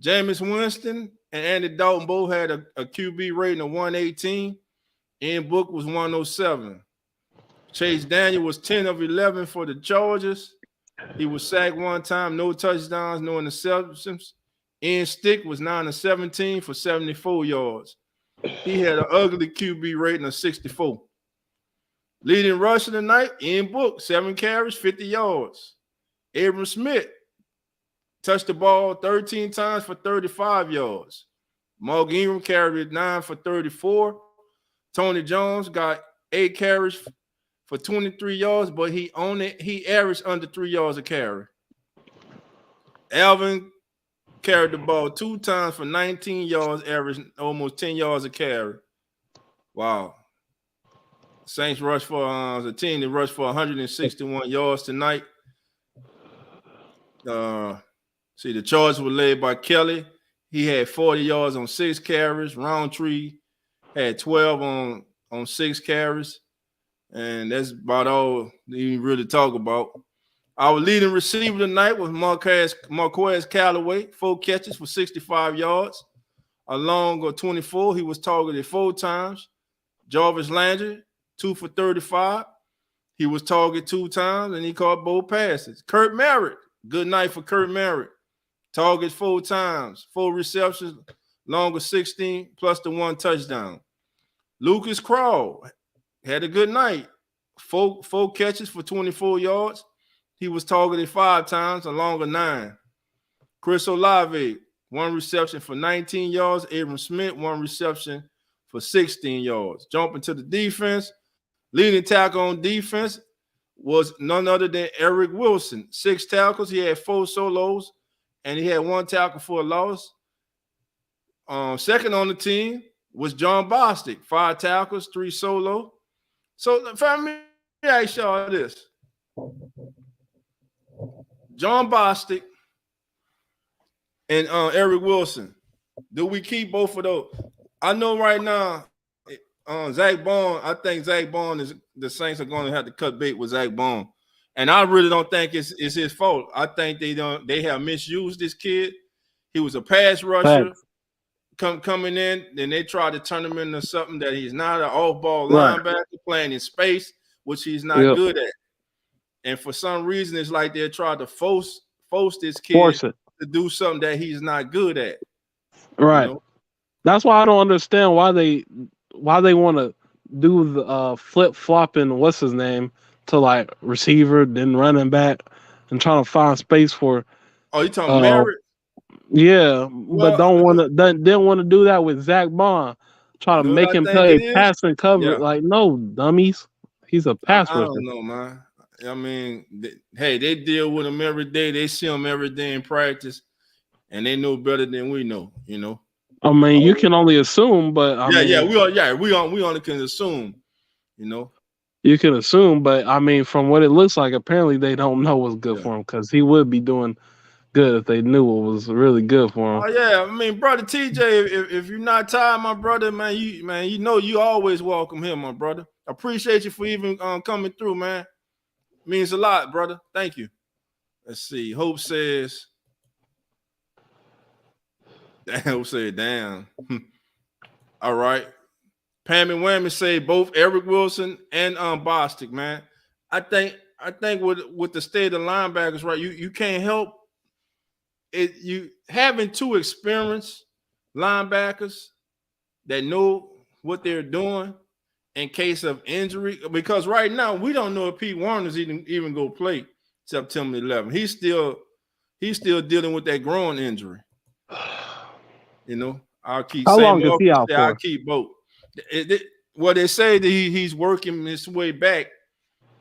[SPEAKER 1] Jameis Winston and Andy Dalton both had a QB rating of 118. Ian Book was 107. Chase Daniel was 10 of 11 for the Chargers. He was sacked 1 time, no touchdowns, no interceptions. Ian Stick was 9 of 17 for 74 yards. He had an ugly QB rating of 64. Leading rusher tonight, Ian Book, 7 carries, 50 yards. Abram Smith touched the ball 13 times for 35 yards. Mark Ingram carried 9 for 34. Tony Jones got 8 carries for 23 yards, but he averaged under 3 yards a carry. Alvin carried the ball 2 times for 19 yards, averaging almost 10 yards a carry. Wow. Saints rushed for the team that rushed for 161 yards tonight. The Chargers were led by Kelly. He had 40 yards on 6 carries. Roundtree had 12 on 6 carries. And that's about all you really talk about. Our leading receiver tonight was Marquez Callaway, 4 catches for 65 yards. A long of 24. He was targeted 4 times. Jarvis Landry, 2 for 35. He was targeted 2 times, and he caught both passes. Kurt Merritt, good night for Kurt Merritt. Target 4 times, 4 receptions, long of 16, plus the 1 touchdown. Lucas Crawl had a good night. 4 catches for 24 yards. He was targeted 5 times, a long of 9. Chris Olave, 1 reception for 19 yards. Abram Smith, 1 reception for 16 yards. Jumping to the defense, leading tackle on defense was none other than Eric Wilson. 6 tackles. He had 4 solos, and he had 1 tackle for a loss. Second on the team was John Bostic. 5 tackles, 3 solo. So, family, let me ask y'all this. John Bostic and Eric Wilson, do we keep both of those? I know right now, Zach Bond, I think Zach Bond is the Saints are going to have to cut bait with Zach Bond. And I really don't think it's his fault. I think they have misused this kid. He was a pass rusher coming in, then they tried to turn him into something that he's not, an off-ball linebacker playing in space, which he's not good at. And for some reason, it's like they tried to force this kid to do something that he's not good at.
[SPEAKER 4] Right.
[SPEAKER 1] You know?
[SPEAKER 4] That's why I don't understand why they want to do the flip-flopping, what's his name, to like receiver, then running back, and trying to find space for.
[SPEAKER 1] Oh, you talking Merritt?
[SPEAKER 4] Yeah, but didn't want to do that with Zach Bond. Try to make him play pass and cover.
[SPEAKER 1] Yeah.
[SPEAKER 4] Like, no, dummies. He's a pass rusher.
[SPEAKER 1] I don't know, man. I mean, they deal with him every day. They see him every day in practice, and they know better than we know. You know.
[SPEAKER 4] I mean, you can only assume, but
[SPEAKER 1] we only can assume. You know.
[SPEAKER 4] You can assume, but I mean, from what it looks like, apparently they don't know what's good for him, because he would be doing good if they knew what was really good for him.
[SPEAKER 1] Oh yeah, I mean, brother TJ, if you're not tired, my brother, man, you know you always welcome here, my brother. Appreciate you for even coming through, man. Means a lot, brother. Thank you. Let's see. Hope says, damn. All right. Pam and Whammy say both Eric Wilson and Bostic, man. I think with the state of linebackers, right, you can't help it. You having 2 experienced linebackers that know what they're doing in case of injury, because right now we don't know if Pete Warner's even go play September 11th. He's still dealing with that groin injury. You know, I'll keep
[SPEAKER 4] How
[SPEAKER 1] saying
[SPEAKER 4] long is he out for?
[SPEAKER 1] I'll keep both. Well, they say that he's working his way back,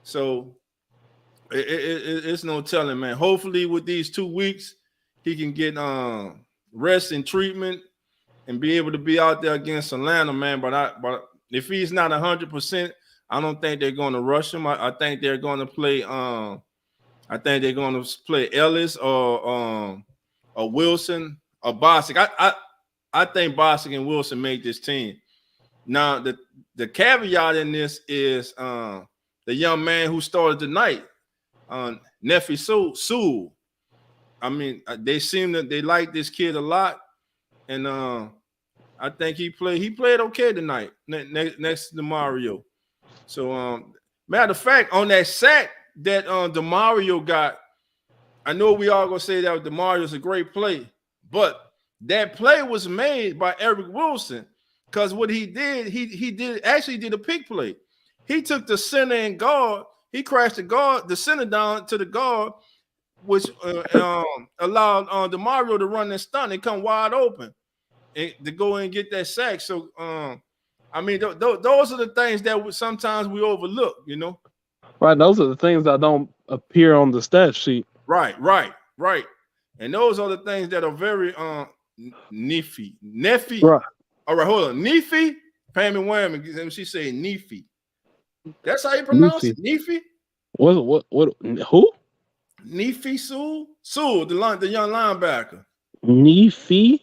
[SPEAKER 1] so it's no telling, man. Hopefully, with these 2 weeks, he can get rest and treatment and be able to be out there against Atlanta, man. But if he's not 100%, I don't think they're going to rush him. I think they're going to play. I think they're going to play Ellis or Wilson or Bostic. I think Bostic and Wilson make this team. Now the caveat in this is the young man who started tonight, Nefi Sewell. I mean, they like this kid a lot, and I think he played okay tonight next to Mario. So matter of fact, on that sack that DeMario got, I know we all gonna say that DeMario's a great play, but that play was made by Eric Wilson, because what he did, he did a pick play. He took the center and guard, he crashed the center down to the guard, which allowed DeMario to run and stunt and come wide open and to go and get that sack. So I mean, those are the things that sometimes we overlook, you know.
[SPEAKER 4] Right, those are the things that don't appear on the stat sheet.
[SPEAKER 1] Right. And those are the things that are very Neffy.
[SPEAKER 4] Right.
[SPEAKER 1] All right, hold on. Neffy, Pammy Wham, and she say Neffy. That's how you pronounce it? Neffy?
[SPEAKER 4] What who?
[SPEAKER 1] Neffy Sewell, the young linebacker.
[SPEAKER 4] Neffy?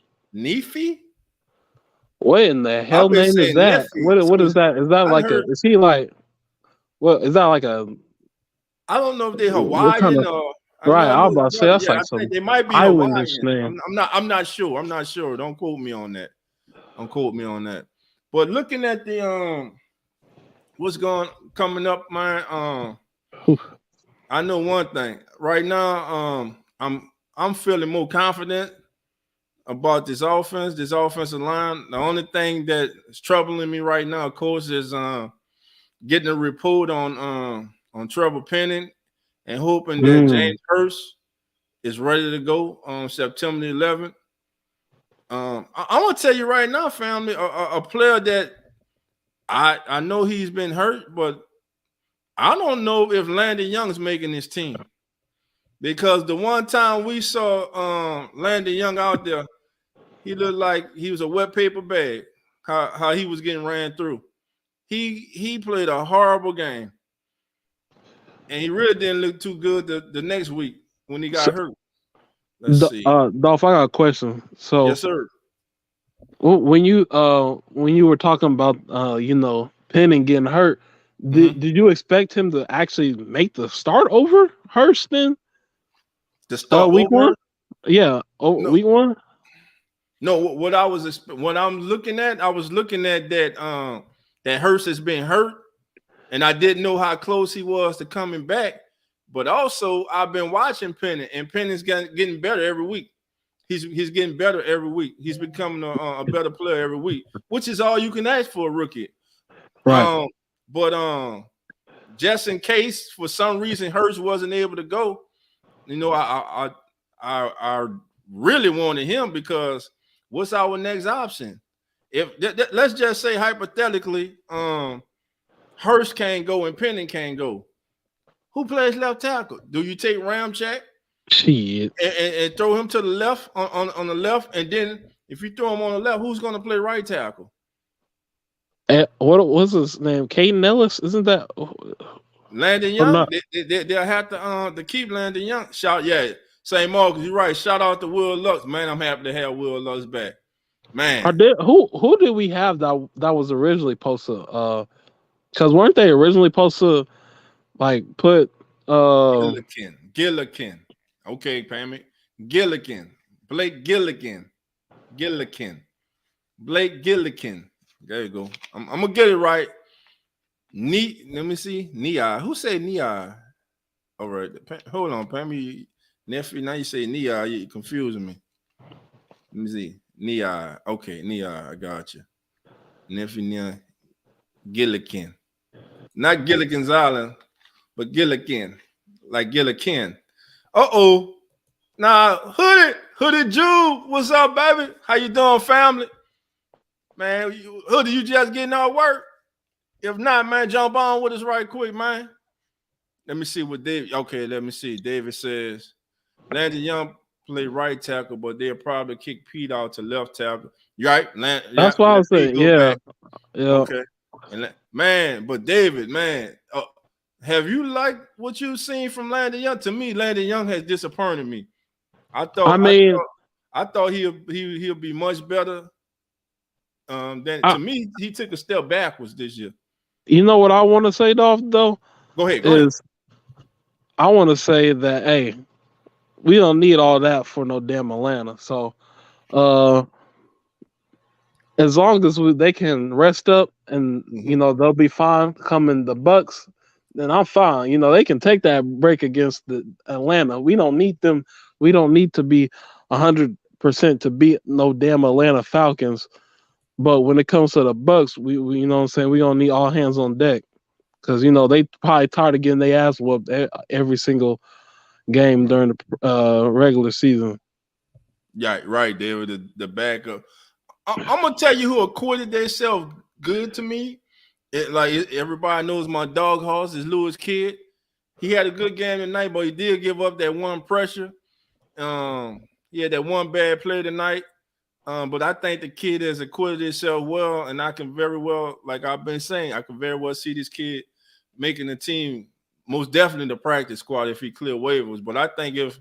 [SPEAKER 4] What in the hell name is that? What is that? Is that like is he like what is that like a
[SPEAKER 1] I don't know if they're Hawaiian or
[SPEAKER 4] right, I was about to say that's like
[SPEAKER 1] some they might be
[SPEAKER 4] islandish
[SPEAKER 1] Hawaiian.
[SPEAKER 4] name.
[SPEAKER 1] I'm not sure. Don't quote me on that. But looking at the what's coming up, man. I know one thing. Right now, I'm feeling more confident about this offensive line. The only thing that is troubling me right now, of course, is getting a report on Trevor Penning and hoping that James Hurst is ready to go on September the 11th. I want to tell you right now, family, a player that I know he's been hurt, but I don't know if Landon Young's making his team, because the one time we saw Landon Young out there, he looked like he was a wet paper bag. How he was getting ran through. He played a horrible game, and he really didn't look too good the next week when he got hurt. Let's see.
[SPEAKER 4] Dolph, I got a question. So
[SPEAKER 1] yes, sir.
[SPEAKER 4] When you were talking about Penning getting hurt, did you expect him to actually make the start over Hurst then?
[SPEAKER 1] The start
[SPEAKER 4] week
[SPEAKER 1] over?
[SPEAKER 4] 1? Yeah.
[SPEAKER 1] No.
[SPEAKER 4] Week 1?
[SPEAKER 1] No, what I'm looking at, I was looking at that that Hurst has been hurt, and I didn't know how close he was to coming back. But also, I've been watching Penning, and Penning's getting better every week. He's getting better every week. He's becoming a better player every week, which is all you can ask for a rookie.
[SPEAKER 4] Right.
[SPEAKER 1] But just in case for some reason Hurst wasn't able to go, I really wanted him, because what's our next option? If let's just say hypothetically, Hurst can't go and Penning can't go, who plays left tackle? Do you take Ramczyk?
[SPEAKER 4] Shit.
[SPEAKER 1] And throw him to the left on the left, and then if you throw him on the left, who's going to play right tackle?
[SPEAKER 4] What was his name? Caden Ellis? Isn't that
[SPEAKER 1] Landon Young? They'll have to keep Landon Young. Say Marcus, you're right. Shout out to Will Lux, man. I'm happy to have Will Lux back, man.
[SPEAKER 4] Who did we have that was originally supposed to? Because weren't they originally supposed to like put
[SPEAKER 1] Gillikin? Okay, Pammy. Gillikin. Blake Gillikin. Blake Gillikin. There you go. I'm gonna get it right. Let me see. Nia. Who said Nia? All right. Hold on, Pammy. Nephew, now you say Nia. You're confusing me. Let me see. Nia. Okay, Nia. I got you. Nephew Nia. Gillikin. Not Gilligan's Island, but Gillikin. Like Gillikin. Uh-oh. Now, Hoodie Jude, what's up, baby? How you doing, family? Man, Hoodie, you just getting out of work? If not, man, jump on with us right quick, man. Let me see what David. Okay, let me see. David says Landon Young play right tackle, but they'll probably kick Pete out to left tackle. You right?
[SPEAKER 4] That's what I was saying. Yeah.
[SPEAKER 1] Okay. Man, but David, man, have you liked what you've seen from Landon Young? To me, Landon Young has disappointed me. I thought he'll be much better. To me, he took a step backwards this year.
[SPEAKER 4] You know what I want to say, Dolph, though?
[SPEAKER 1] Go ahead.
[SPEAKER 4] I want to say that, hey, we don't need all that for no damn Atlanta. So, as long as they can rest up and, they'll be fine coming the Bucks, then I'm fine. They can take that break against the Atlanta. We don't need them. We don't need to be 100% 100% to beat no damn Atlanta Falcons. But when it comes to the Bucks, we you know what I'm saying, we gonna need all hands on deck because they probably tired of getting their ass whooped every single game during the regular season.
[SPEAKER 1] Yeah, right, David. The backup. I'm gonna tell you who acquitted themselves good to me. Everybody knows my dog horse is Lewis Kidd. He had a good game tonight, but he did give up that one pressure. He had that one bad play tonight. But I think the kid has acquitted himself well, and I can very well, like I've been saying, I can very well see this kid making the team, most definitely the practice squad if he clear waivers. But I think if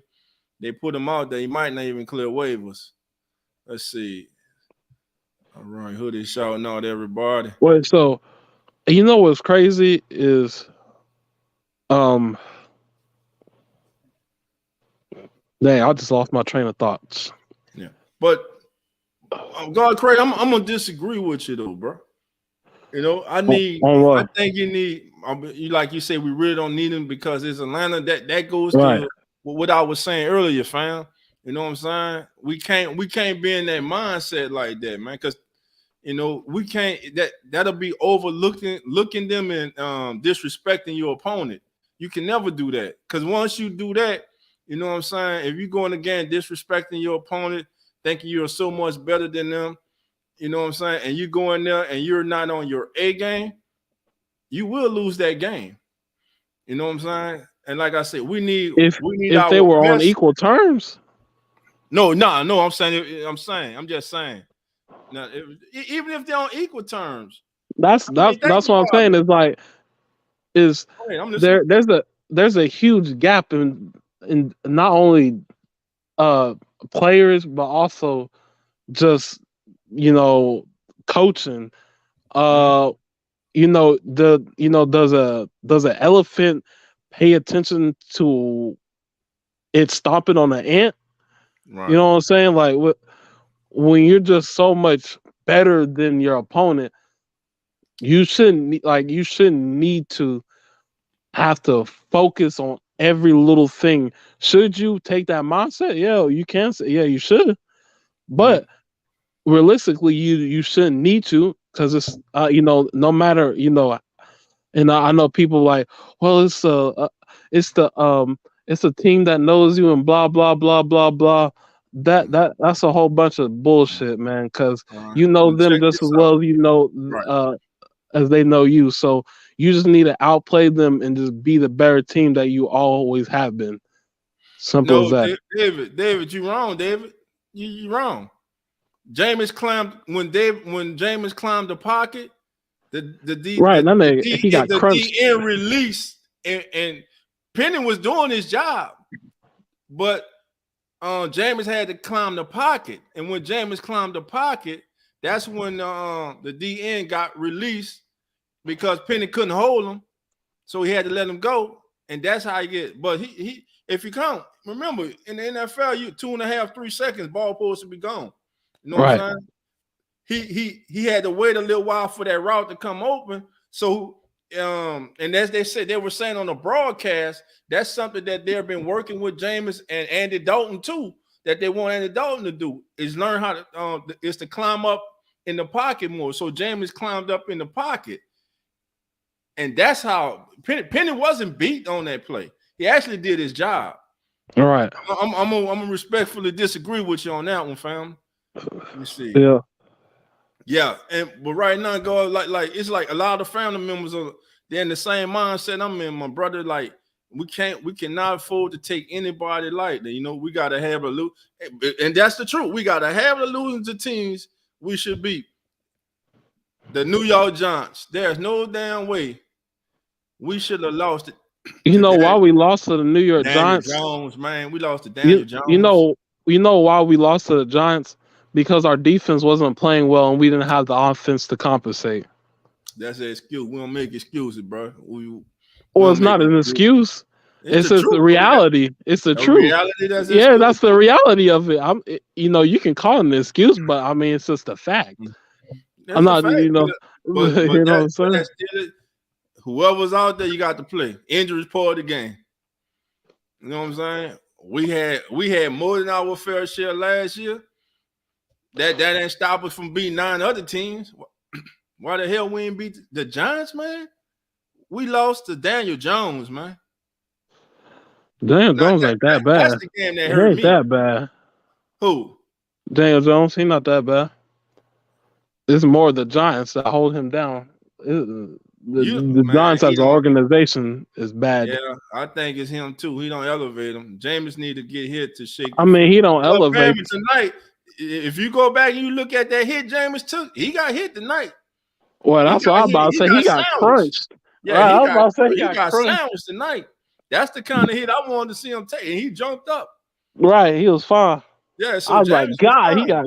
[SPEAKER 1] they put him out there, he might not even clear waivers. Let's see. All right, Hoodie shouting out everybody.
[SPEAKER 4] Wait, so what's crazy is dang, I just lost my train of thoughts.
[SPEAKER 1] Yeah. But God, Craig, I'm gonna disagree with you though, bro. I think you need. Like you say, we really don't need him because it's Atlanta. That goes to what I was saying earlier, fam. You know what I'm saying? We can't be in that mindset like that, man. Because we can't. That'll be looking them and disrespecting your opponent. You can never do that because once you do that, you know what I'm saying. If you're going again disrespecting your opponent, thinking you're so much better than them. You know what I'm saying? And you go in there and you're not on your A game, you will lose that game. You know what I'm saying? And like I said, we need
[SPEAKER 4] if they were on equal terms.
[SPEAKER 1] No, I'm just saying. Now, even if they're on equal terms,
[SPEAKER 4] that's what I'm saying. Is there's a huge gap in not only players but also just coaching. Does an elephant pay attention to it stomping on an ant? Right. You know what I'm saying? Like when you're just so much better than your opponent, you shouldn't need to have to focus on every little thing. Should you take that mindset? Yeah, you can say, yeah, you should. But realistically, you shouldn't need to because it's no matter and I know people like, well, it's a team that knows you and blah blah blah blah blah. That's a whole bunch of bullshit, man. Because them just as well as as they know you. So you just need to outplay them and just be the better team that you always have been. Simple as that.
[SPEAKER 1] David, you wrong, David. You wrong. Jameis climbed when Jameis climbed the pocket. The DN released and Penny was doing his job, but Jameis had to climb the pocket, and when Jameis climbed the pocket, that's when the DN got released because Penny couldn't hold him, so he had to let him go, and that's how he get. But he if you count, remember in the NFL, you 2.5, 3 seconds, ball supposed to be gone. You know what I'm saying? He had to wait a little while for that route to come open. So and as they were saying on the broadcast, that's something that they've been working with Jameis and Andy Dalton too, that they want Andy Dalton to do is learn how to is to climb up in the pocket more. So Jameis climbed up in the pocket. And that's how Penny wasn't beat on that play. He actually did his job.
[SPEAKER 4] All right.
[SPEAKER 1] I'm gonna respectfully disagree with you on that one, fam. Let me see. Yeah, but right now, go like it's like a lot of family members they're in the same mindset I'm in, my brother. Like we cannot afford to take anybody like that. We gotta have and that's the truth. We gotta have the losing to teams we should beat. The New York Giants. There's no damn way we should have lost it.
[SPEAKER 4] Why we lost to the New York Giants?
[SPEAKER 1] Jones, man, we lost to Daniel Jones.
[SPEAKER 4] Why we lost to the Giants? Because our defense wasn't playing well and we didn't have the offense to compensate.
[SPEAKER 1] That's an excuse. We don't make excuses, bro.
[SPEAKER 4] It's not an excuse. It's just the reality. It's the truth.
[SPEAKER 1] Reality,
[SPEAKER 4] that's the reality of it. You can call it an excuse, but I mean, it's just a fact. I'm not,
[SPEAKER 1] but
[SPEAKER 4] you know what I'm saying?
[SPEAKER 1] Whoever's out there, you got to play. Injuries part of the game. You know what I'm saying? We had more than our fair share last year. That ain't stop us from beating 9 other teams. Why the hell we ain't beat the Giants, man? We lost to Daniel Jones, man.
[SPEAKER 4] Daniel
[SPEAKER 1] Now,
[SPEAKER 4] Jones ain't that
[SPEAKER 1] that's
[SPEAKER 4] bad.
[SPEAKER 1] the game that
[SPEAKER 4] He
[SPEAKER 1] hurt
[SPEAKER 4] ain't
[SPEAKER 1] me.
[SPEAKER 4] that bad.
[SPEAKER 1] Who?
[SPEAKER 4] Daniel Jones, he not that bad. It's more the Giants that hold him down. The
[SPEAKER 1] Man,
[SPEAKER 4] Giants
[SPEAKER 1] he
[SPEAKER 4] as an
[SPEAKER 1] don't.
[SPEAKER 4] organization is bad.
[SPEAKER 1] Yeah, I think it's him too. He don't elevate him. Jameis need to get hit to shake
[SPEAKER 4] I
[SPEAKER 1] the
[SPEAKER 4] mean,
[SPEAKER 1] foot.
[SPEAKER 4] he don't
[SPEAKER 1] Well,
[SPEAKER 4] elevate.
[SPEAKER 1] apparently tonight, if you go back and you look at that hit Jameis took, he got hit tonight.
[SPEAKER 4] Well,
[SPEAKER 1] He
[SPEAKER 4] that's what
[SPEAKER 1] got
[SPEAKER 4] I'm
[SPEAKER 1] hit.
[SPEAKER 4] about to
[SPEAKER 1] He
[SPEAKER 4] say. He
[SPEAKER 1] got
[SPEAKER 4] got
[SPEAKER 1] sandwiched.
[SPEAKER 4] crunched.
[SPEAKER 1] Yeah,
[SPEAKER 4] Right, I was about to say
[SPEAKER 1] he got
[SPEAKER 4] crunched.
[SPEAKER 1] sandwiched tonight. That's the kind of hit I wanted to see him take, and he jumped up.
[SPEAKER 4] Right, he was fine.
[SPEAKER 1] Yeah, so
[SPEAKER 4] I was
[SPEAKER 1] Jameis
[SPEAKER 4] like,
[SPEAKER 1] was
[SPEAKER 4] God, he
[SPEAKER 1] fine.
[SPEAKER 4] got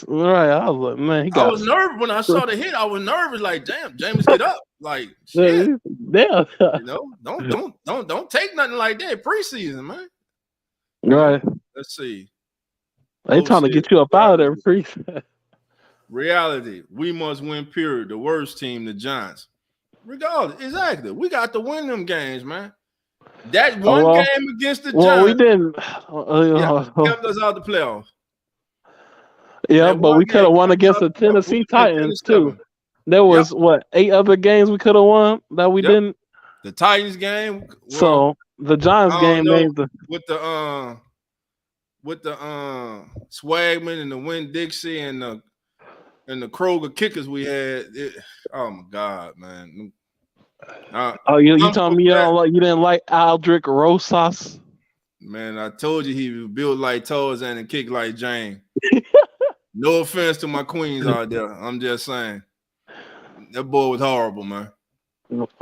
[SPEAKER 4] right. I was like, man, he
[SPEAKER 1] I
[SPEAKER 4] got.
[SPEAKER 1] was nervous when I saw the hit. I was nervous, like, damn, Jameis, get up, like, shit.
[SPEAKER 4] Yeah.
[SPEAKER 1] You know, don't take nothing like that preseason, man. You
[SPEAKER 4] Right.
[SPEAKER 1] know? Let's see.
[SPEAKER 4] They trying to get you up out of there, priest.
[SPEAKER 1] Reality, we must win, period. The worst team, the Giants. Regardless, exactly. We got to win them games, man. That one game against the Giants.
[SPEAKER 4] We didn't.
[SPEAKER 1] Kept us out the playoffs.
[SPEAKER 4] Yeah, but we could have won against the Tennessee Titans too. There was 8 other games we could have won that we didn't.
[SPEAKER 1] The Titans game. Well,
[SPEAKER 4] so the Giants game
[SPEAKER 1] with the Swagman and the Win Dixie and the Kroger kickers we had. Oh my God, man!
[SPEAKER 4] You telling me you didn't like Aldrick Rosas?
[SPEAKER 1] Man, I told you he was built like Tarzan and kicked like Jane. No offense to my queens out there. I'm just saying. That boy was horrible, man.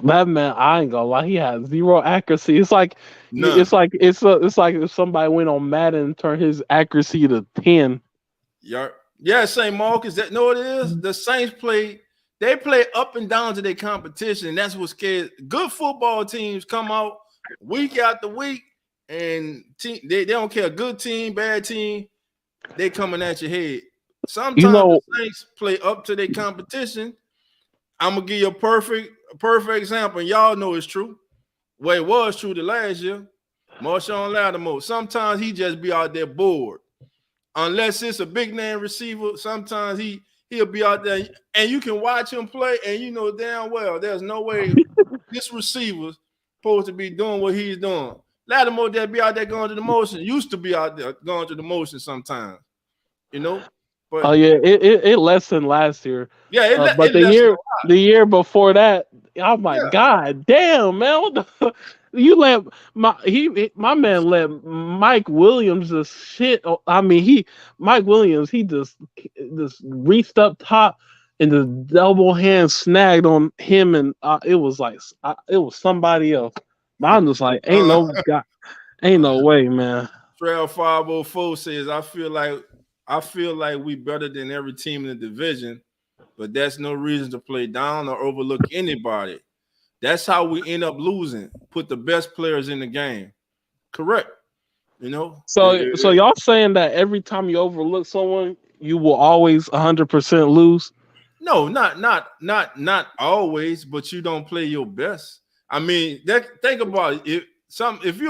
[SPEAKER 4] That man, I ain't gonna lie, he had 0 accuracy. It's like
[SPEAKER 1] None.
[SPEAKER 4] it's like if somebody went on Madden and turned his accuracy to 10.
[SPEAKER 1] Yeah, St. Marcus. That no, it is. The Saints play up and down to their competition, and that's what scares good football teams come out week after week, and they don't care. Good team, bad team, they coming at your head. Sometimes the Saints play up to their competition. I'm gonna give you a perfect example, and y'all know it's true. Well, it was true the last year. Marshawn Lattimore. Sometimes he just be out there bored. Unless it's a big name receiver, sometimes he'll be out there, and you can watch him play, and you know damn well there's no way this receiver's supposed to be doing what he's doing. Lattimore that be out there going to the motion, used to be out there going to the motion sometimes, you know. But
[SPEAKER 4] it lessened last year.
[SPEAKER 1] Yeah,
[SPEAKER 4] but the year before that, I'm like, God damn, man, what the you let my man let Mike Williams just shit. I mean, Mike Williams, he just reached up top and the double hand snagged on him, and it was like it was somebody else. But I'm just like, ain't no way, man.
[SPEAKER 1] Trail 504 says, I feel like we better than every team in the division, but that's no reason to play down or overlook anybody. That's how we end up losing. Put the best players in the game. Correct. You know.
[SPEAKER 4] So y'all saying that every time you overlook someone, you will always 100% lose?
[SPEAKER 1] No, not always, but you don't play your best. I mean, think about it. If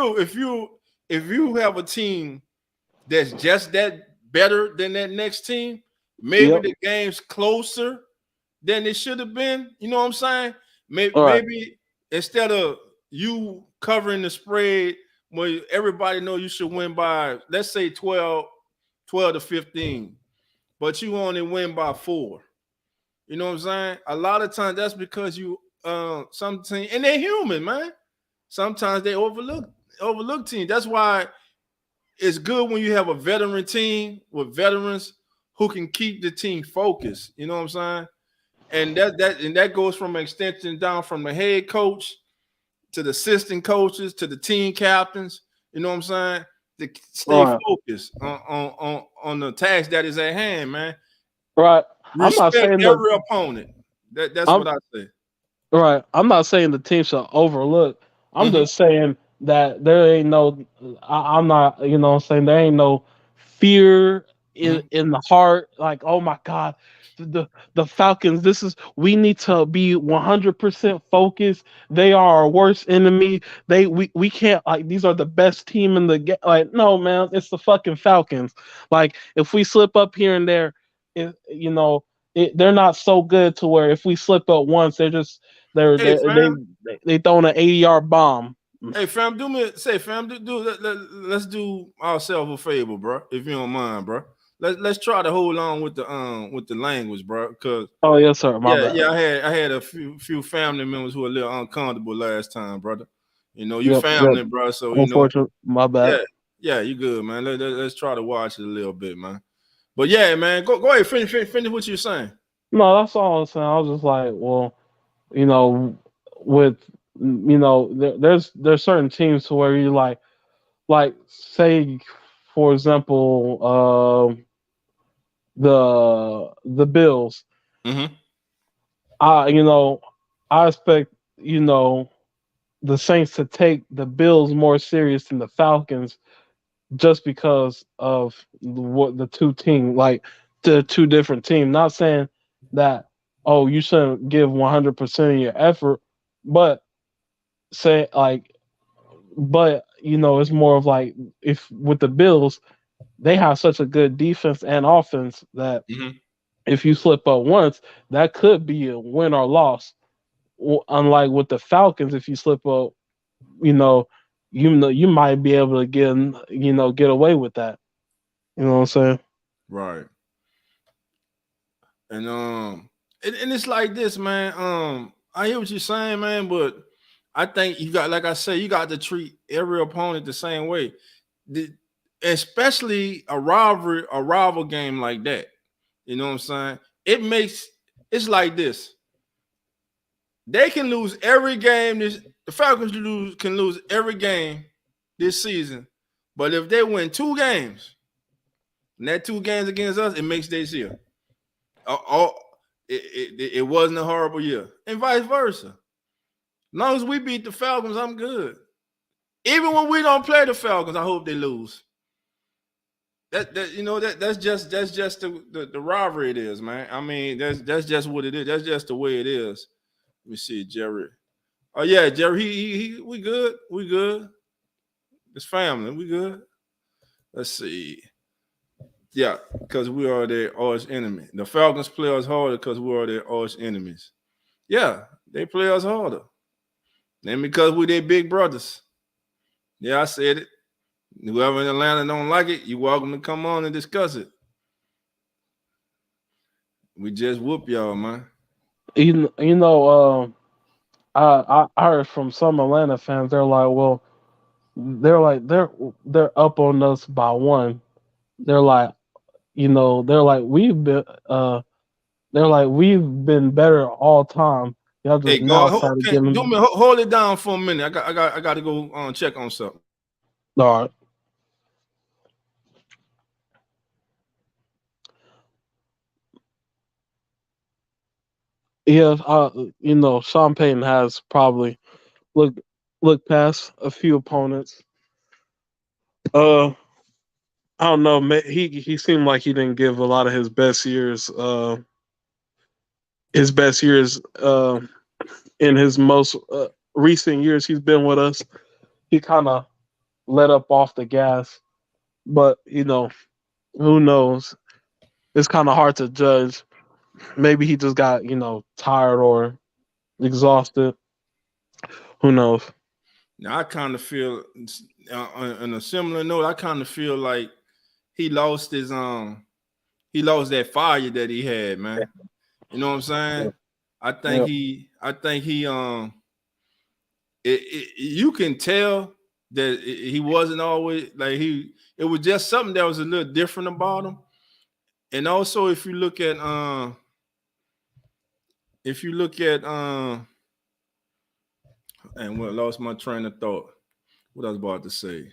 [SPEAKER 1] you have a team that's just that better than that next team, maybe the game's closer than it should have been. You know what I'm saying? Maybe instead of you covering the spread where everybody know you should win by, let's say 12 to 15, but you only win by 4. You know what I'm saying? A lot of times that's because you some team, and they're human, man. Sometimes they overlook teams. That's why it's good when you have a veteran team with veterans who can keep the team focused. You know what I'm saying? And that goes from an extension down from the head coach to the assistant coaches to the team captains. You know what I'm saying? To stay focused on the task that is at hand, man.
[SPEAKER 4] Right.
[SPEAKER 1] Respect I'm not saying every opponent. That's what I say.
[SPEAKER 4] Right. I'm not saying the team should overlook. I'm just saying that there ain't no. I'm not. You know what I'm saying? There ain't no fear in the heart. Like, oh my God, the Falcons. We need to be 100% focused. They are our worst enemy. We can't, like, these are the best team in the game. Like, no, man, it's the fucking Falcons. Like, if we slip up here and there, they're not so good to where if we slip up once, they're
[SPEAKER 1] Hey,
[SPEAKER 4] they
[SPEAKER 1] fam.
[SPEAKER 4] they throwing an 80-yard bomb.
[SPEAKER 1] Hey, fam. Fam. Let's do ourselves a favor, bro. If you don't mind, bro. Let's try to hold on with the language, bro. Cause
[SPEAKER 4] Oh yes, sir. My bad.
[SPEAKER 1] yeah. I had a few family members who were a little uncomfortable last time, brother. You
[SPEAKER 4] Yep.
[SPEAKER 1] family, bro. So
[SPEAKER 4] Unfortunate. My bad.
[SPEAKER 1] yeah, you good, man. Let's try to watch it a little bit, man. But yeah, man, go ahead, finish what you're saying.
[SPEAKER 4] No, that's all I was saying. I was just like, well, with there's certain teams to where you like say for example, the Bills.
[SPEAKER 1] Mm-hmm.
[SPEAKER 4] I expect the Saints to take the Bills more serious than the Falcons just because of what the the two different teams. Not saying that you shouldn't give 100% of your effort, but say it's more of like if with the Bills they have such a good defense and offense that
[SPEAKER 1] Mm-hmm.
[SPEAKER 4] if you slip up once, that could be a win or loss. Unlike with the Falcons, if you slip up, you know, you might be able to get away with that. You know what I'm saying?
[SPEAKER 1] Right. And and it's like this, man. I hear what you're saying, man, but I think you got, like I say, you got to treat every opponent the same way. Especially a rival game like that. You know what I'm saying? It's like this. They can lose every game. The Falcons can lose every game this season. But if they win 2 games, and that 2 games against us, it makes their year. It wasn't a horrible year, and vice versa. As long as we beat the Falcons, I'm good. Even when we don't play the Falcons, I hope they lose. That's just the rivalry it is, man. I mean, that's just what it is. That's just the way it is. Let me see, Jerry. Oh yeah, Jerry. He we good. We good. It's family. We good. Let's see. Yeah, because we are their arch enemy. The Falcons play us harder because we are their arch enemies. Yeah, they play us harder. And because we their big brothers. Yeah, I said it. Whoever in Atlanta don't like it, you're welcome to come on and discuss it. We just whoop y'all, man.
[SPEAKER 4] I heard from some Atlanta fans. They're up on us by one. They're like, they're like we've been better all time. Y'all just
[SPEAKER 1] Hey,
[SPEAKER 4] now
[SPEAKER 1] God,
[SPEAKER 4] started getting.
[SPEAKER 1] hold it down for a minute. I got to go check on something.
[SPEAKER 4] All right. Yeah, Sean Payton has probably looked past a few opponents. Uh, I don't know. He seemed like he didn't give a lot of his best years. His best years. In his most recent years, he's been with us. He kind of let up off the gas, but who knows? It's kind of hard to judge. Maybe he just got tired or exhausted. Who knows?
[SPEAKER 1] Now I kind of feel, on a similar note, I kind of feel like he lost he lost that fire that he had, man. You know what I'm saying? I think he you can tell that he wasn't always like it was just something that was a little different about him. And also if you look at and what lost my train of thought. What I was about to say.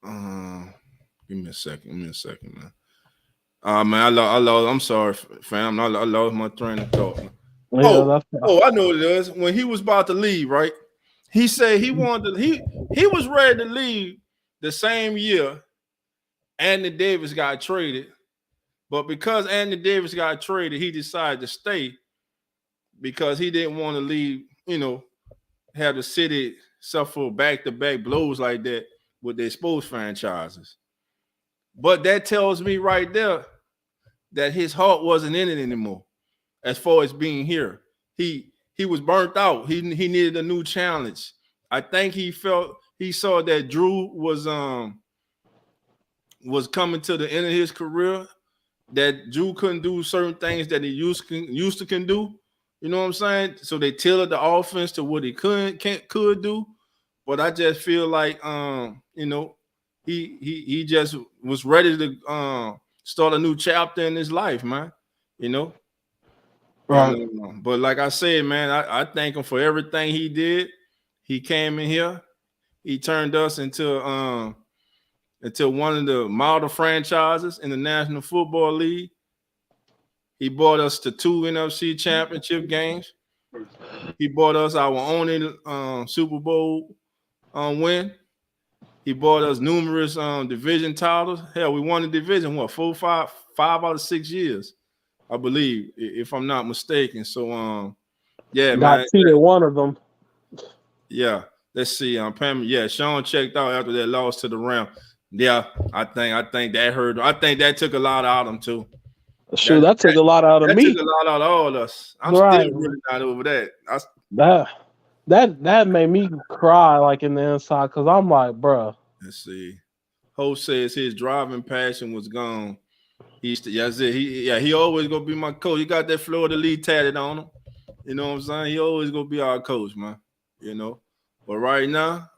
[SPEAKER 1] Give me a second, man. Man, I lost. I'm sorry, fam. I lost my train of thought.
[SPEAKER 4] Yeah,
[SPEAKER 1] I know what it is. When he was about to leave, right? He said he wanted to, he was ready to leave the same year Anthony Davis got traded, but because Anthony Davis got traded, he decided to stay because he didn't want to leave. Have the city suffer back-to-back blows like that with their sports franchises. But that tells me right there that his heart wasn't in it anymore. As far as being here, he was burnt out. He needed a new challenge. I think he saw that Drew was coming to the end of his career. That Drew couldn't do certain things that he used to can do. You know what I'm saying? So they tailored the offense to what he could do. But I just feel like you know, he just was ready to start a new chapter in his life, man. You know.
[SPEAKER 4] Right.
[SPEAKER 1] But like I said, man, I thank him for everything he did. He came in here. He turned us into one of the model franchises in the National Football League. He brought us to 2 NFC championship games. He brought us our only Super Bowl win. He brought us numerous division titles. Hell, we won the division, 5 out of 6 years, I believe, if I'm not mistaken. So, yeah,
[SPEAKER 4] Got
[SPEAKER 1] man.
[SPEAKER 4] cheated one of them.
[SPEAKER 1] Yeah, let's see. Pam, yeah, Sean checked out after that loss to the Rams. Yeah, I think that hurt. I think that took a lot out of him too.
[SPEAKER 4] Shoot, that took a lot out of
[SPEAKER 1] that
[SPEAKER 4] me.
[SPEAKER 1] took a lot out of all of us. I'm
[SPEAKER 4] Right.
[SPEAKER 1] still really not over that.
[SPEAKER 4] That made me cry like in the inside because I'm like, bruh.
[SPEAKER 1] Let's see. Ho says his driving passion was gone. That's it. He always gonna be my coach. He got that Florida lead tatted on him. You know what I'm saying? He always gonna be our coach, man. You know. But right now,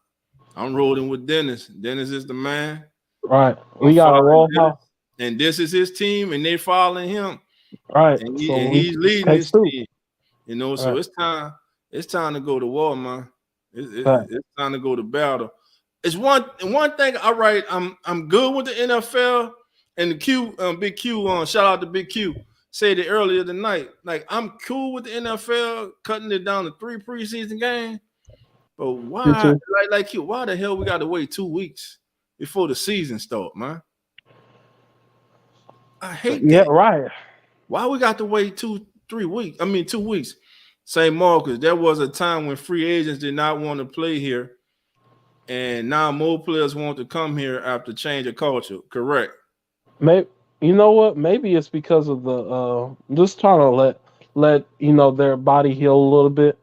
[SPEAKER 1] I'm rolling with Dennis. Dennis is the man.
[SPEAKER 4] Right. We got to roll out.
[SPEAKER 1] And this is his team, and they following him.
[SPEAKER 4] Right.
[SPEAKER 1] And,
[SPEAKER 4] so
[SPEAKER 1] he's leading his team. You know, so
[SPEAKER 4] right.
[SPEAKER 1] it's time to go to war, man. It's time to go to battle. It's one thing. All right, I'm good with the NFL and the Big Q. Shout out to Big Q. Said it earlier tonight. Like, I'm cool with the NFL cutting it down to 3 preseason games. But why, like you, why the hell we got to wait 2 weeks before the season start, man? I hate that.
[SPEAKER 4] Yeah, right.
[SPEAKER 1] Why we got to wait 2 weeks? I mean, 2 weeks. St. Marcus, there was a time when free agents did not want to play here, and now more players want to come here after change of culture. Correct.
[SPEAKER 4] Maybe, you know what? Maybe it's because of the just trying to let you know their body heal a little bit.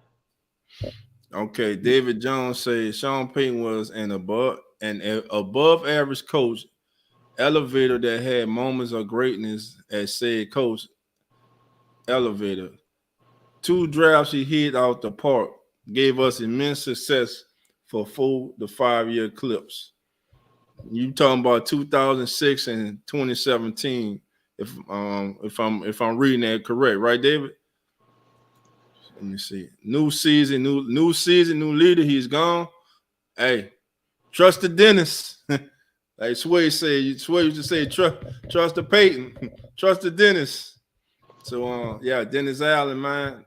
[SPEAKER 1] Okay, David Jones says Sean Payton was an above average coach, elevator that had moments of greatness as said coach. Elevator. 2 drafts he hit out the park, gave us immense success for 4 to 5 year clips. You talking about 2006 and 2017, if I'm reading that correct, right, David? Let me see. New season, new leader. He's gone. Hey, trust the Dennis. Like Sway used to say, trust the Peyton, trust the Dennis. So yeah, Dennis Allen, man.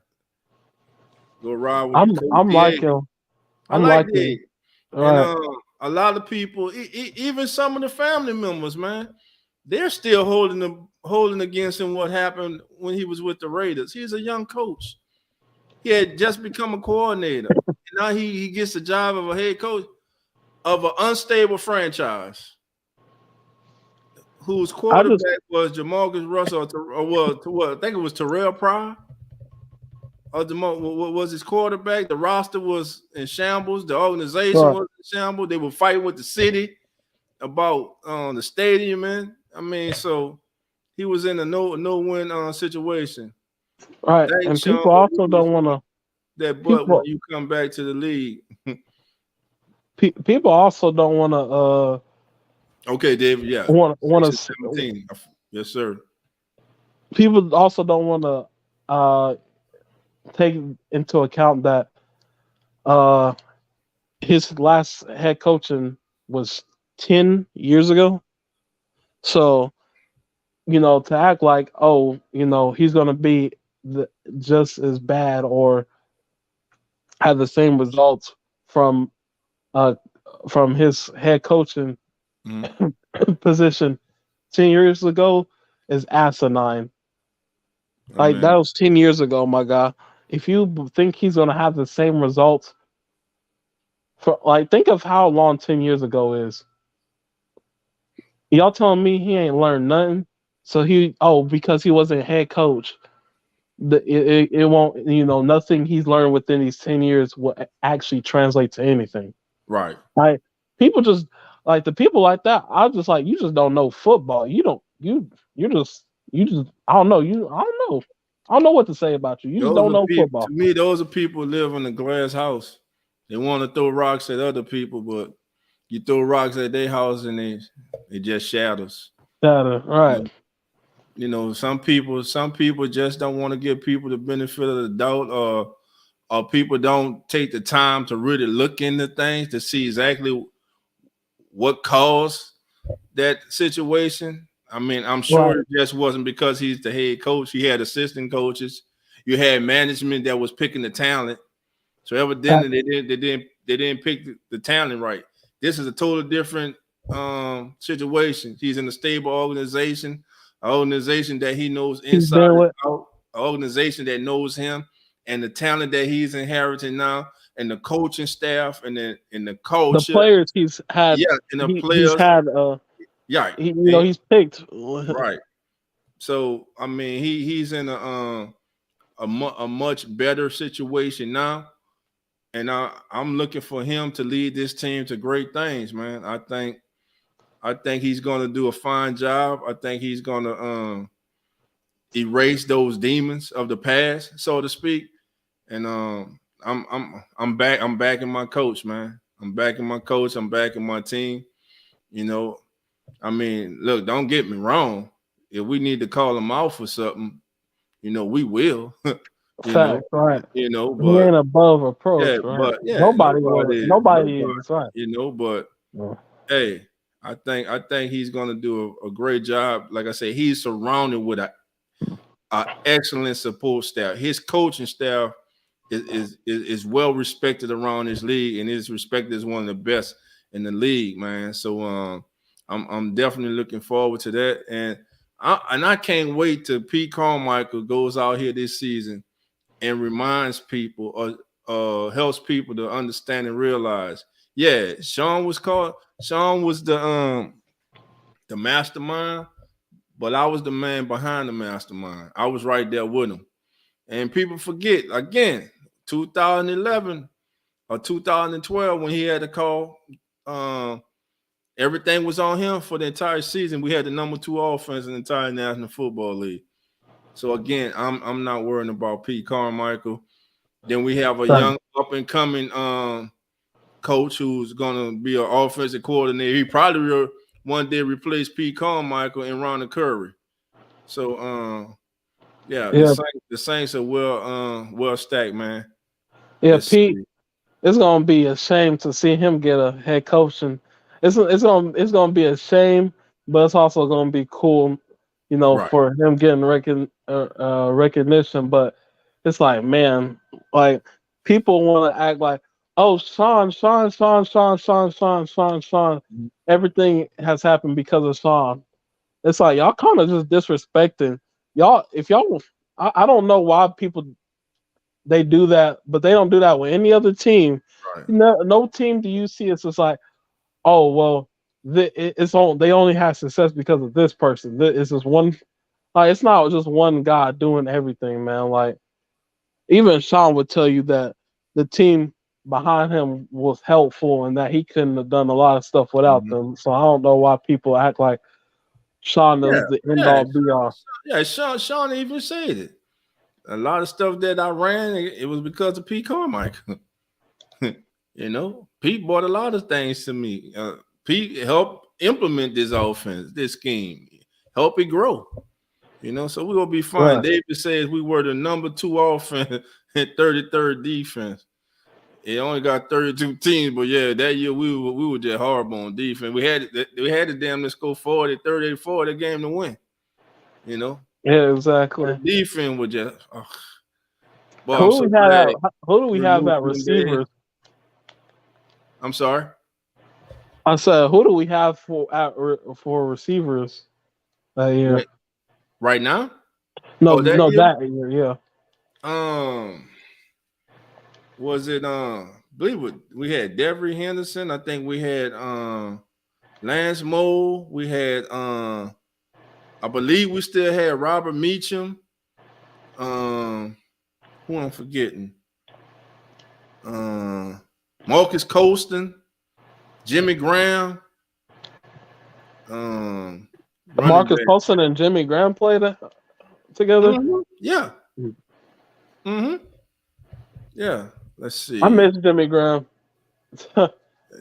[SPEAKER 1] Go ride with
[SPEAKER 4] I'm like him.
[SPEAKER 1] I like that.
[SPEAKER 4] Right.
[SPEAKER 1] And a lot of people, even some of the family members, man, they're still holding against him what happened when he was with the Raiders. He's a young coach. He had just become a coordinator. And now he gets the job of a head coach of an unstable franchise whose quarterback was Jamarcus Russell or I think it was Terrell Pryor. What was his quarterback? The roster was in shambles. The organization was in shambles. They were fighting with the city about the stadium, man. I mean, so he was in a no-win situation.
[SPEAKER 4] Right, and Sean, people also don't want to.
[SPEAKER 1] That but when you come back to the league,
[SPEAKER 4] people also don't want to.
[SPEAKER 1] Okay, David. Yeah.
[SPEAKER 4] Want to 17.
[SPEAKER 1] Yes, sir.
[SPEAKER 4] People also don't want to take into account that his last head coaching was 10 years ago. So, to act like, he's going to be just as bad or have the same results from his head coaching position 10 years ago is asinine. Like, that was 10 years ago, my guy. If you think he's going to have the same results, think of how long 10 years ago is. Y'all telling me he ain't learned nothing? So because he wasn't head coach, it won't, nothing he's learned within these 10 years will actually translate to anything.
[SPEAKER 1] Right.
[SPEAKER 4] Like people just like the people like that. I just like you just don't know football. You just I don't know I don't know what to say about you. You just
[SPEAKER 1] Those
[SPEAKER 4] don't
[SPEAKER 1] are
[SPEAKER 4] know
[SPEAKER 1] people.
[SPEAKER 4] football.
[SPEAKER 1] To me, those are people who live in a glass house. They want to throw rocks at other people, but you throw rocks at their house and it just shatters.
[SPEAKER 4] Right.
[SPEAKER 1] Some people just don't want to give people the benefit of the doubt, or people don't take the time to really look into things to see exactly what caused that situation. I mean, I'm sure
[SPEAKER 4] Right.
[SPEAKER 1] it just wasn't because he's the head coach. He had assistant coaches. You had management that was picking the talent. So evidently they didn't pick the talent right. This is a totally different situation. He's in a stable organization, an organization that he knows
[SPEAKER 4] He's
[SPEAKER 1] inside
[SPEAKER 4] been
[SPEAKER 1] and
[SPEAKER 4] with
[SPEAKER 1] out, an organization that knows him and the talent that he's inheriting now, and the coaching staff and the
[SPEAKER 4] the
[SPEAKER 1] culture.
[SPEAKER 4] players he's had.
[SPEAKER 1] Yeah, and the
[SPEAKER 4] He's
[SPEAKER 1] players.
[SPEAKER 4] had
[SPEAKER 1] Yeah,
[SPEAKER 4] he's picked.
[SPEAKER 1] right. So I mean, he's in a much better situation now, and I'm looking for him to lead this team to great things, man. I think he's going to do a fine job. I think he's going to erase those demons of the past, so to speak. And I'm back. I'm backing my coach, man. I'm backing my coach. I'm backing my team. You know, I mean, look, don't get me wrong. If we need to call him out for something, we will. you know,
[SPEAKER 4] Fact, right? He
[SPEAKER 1] but
[SPEAKER 4] ain't above
[SPEAKER 1] yeah,
[SPEAKER 4] approach, right?
[SPEAKER 1] but yeah,
[SPEAKER 4] Nobody will. Nobody
[SPEAKER 1] nobody,
[SPEAKER 4] is, right?
[SPEAKER 1] but
[SPEAKER 4] Yeah.
[SPEAKER 1] hey, I think he's gonna do a great job. Like I said, he's surrounded with a excellent support staff. His coaching staff is well respected around this league and is respected as one of the best in the league, man. So I'm definitely looking forward to that, and I can't wait till Pete Carmichael goes out here this season and reminds people or helps people to understand and realize, yeah, Sean was the mastermind, but I was the man behind the mastermind. I was right there with him. And people forget again, 2011 or 2012 when he had to call, everything was on him for the entire season. We had the number 2 offense in the entire National Football League. So again, I'm not worrying about Pete Carmichael. Then we have a young up and coming coach who's gonna be an offensive coordinator. He probably will one day replace Pete Carmichael and Ron Curry. So yeah,
[SPEAKER 4] Yeah,
[SPEAKER 1] the Saints are well stacked, man.
[SPEAKER 4] yeah.
[SPEAKER 1] Let's
[SPEAKER 4] Pete,
[SPEAKER 1] see.
[SPEAKER 4] it's gonna be a shame to see him get a head coaching. It's gonna be a shame, but it's also gonna be cool,
[SPEAKER 1] Right.
[SPEAKER 4] for him getting recognition. But it's like, man, like people want to act like, oh, Sean. Everything has happened because of Sean. It's like y'all kind of just disrespecting y'all. If y'all, I don't know why people they do that, but they don't do that with any other team.
[SPEAKER 1] Right.
[SPEAKER 4] No team do you see it's just like, oh well, it's on. They only have success because of this person. It's just one. Like it's not just one guy doing everything, man. Like even Sean would tell you that the team behind him was helpful and that he couldn't have done a lot of stuff without
[SPEAKER 1] Mhm.
[SPEAKER 4] them. So I don't know why people act like Sean
[SPEAKER 1] Yeah,
[SPEAKER 4] is the end
[SPEAKER 1] yeah,
[SPEAKER 4] all be all.
[SPEAKER 1] yeah. Sean even said it. A lot of stuff that I ran, it was because of Pete Carmichael. Pete brought a lot of things to me. Pete helped implement this offense, this scheme, help it grow. So we're gonna be fine.
[SPEAKER 4] Right.
[SPEAKER 1] David says we were the number 2 offense and 33rd defense. It only got 32 teams, but yeah, that year we were just horrible on defense. We had the damn to score 40, 38, 40 game to win.
[SPEAKER 4] Yeah, exactly.
[SPEAKER 1] The defense was just. Well, I'm
[SPEAKER 4] Who do
[SPEAKER 1] so
[SPEAKER 4] we have
[SPEAKER 1] glad
[SPEAKER 4] at who do we
[SPEAKER 1] we
[SPEAKER 4] have
[SPEAKER 1] removed
[SPEAKER 4] at
[SPEAKER 1] one game.
[SPEAKER 4] receivers?
[SPEAKER 1] I'm sorry.
[SPEAKER 4] I said, who do we have for receivers that year?
[SPEAKER 1] Right now?
[SPEAKER 4] No,
[SPEAKER 1] Oh, that
[SPEAKER 4] no,
[SPEAKER 1] year?
[SPEAKER 4] that year, yeah.
[SPEAKER 1] Was it believe it, we had Devery Henderson. I think we had Lance Moe. We had I believe we still had Robert Meacham. Who I'm forgetting? Marcus Colston, Jimmy Graham. Running
[SPEAKER 4] Marcus
[SPEAKER 1] back.
[SPEAKER 4] Poston and Jimmy Graham played together.
[SPEAKER 1] Mm-hmm. Yeah. Mm-hmm. Yeah. Let's see.
[SPEAKER 4] I miss Jimmy Graham.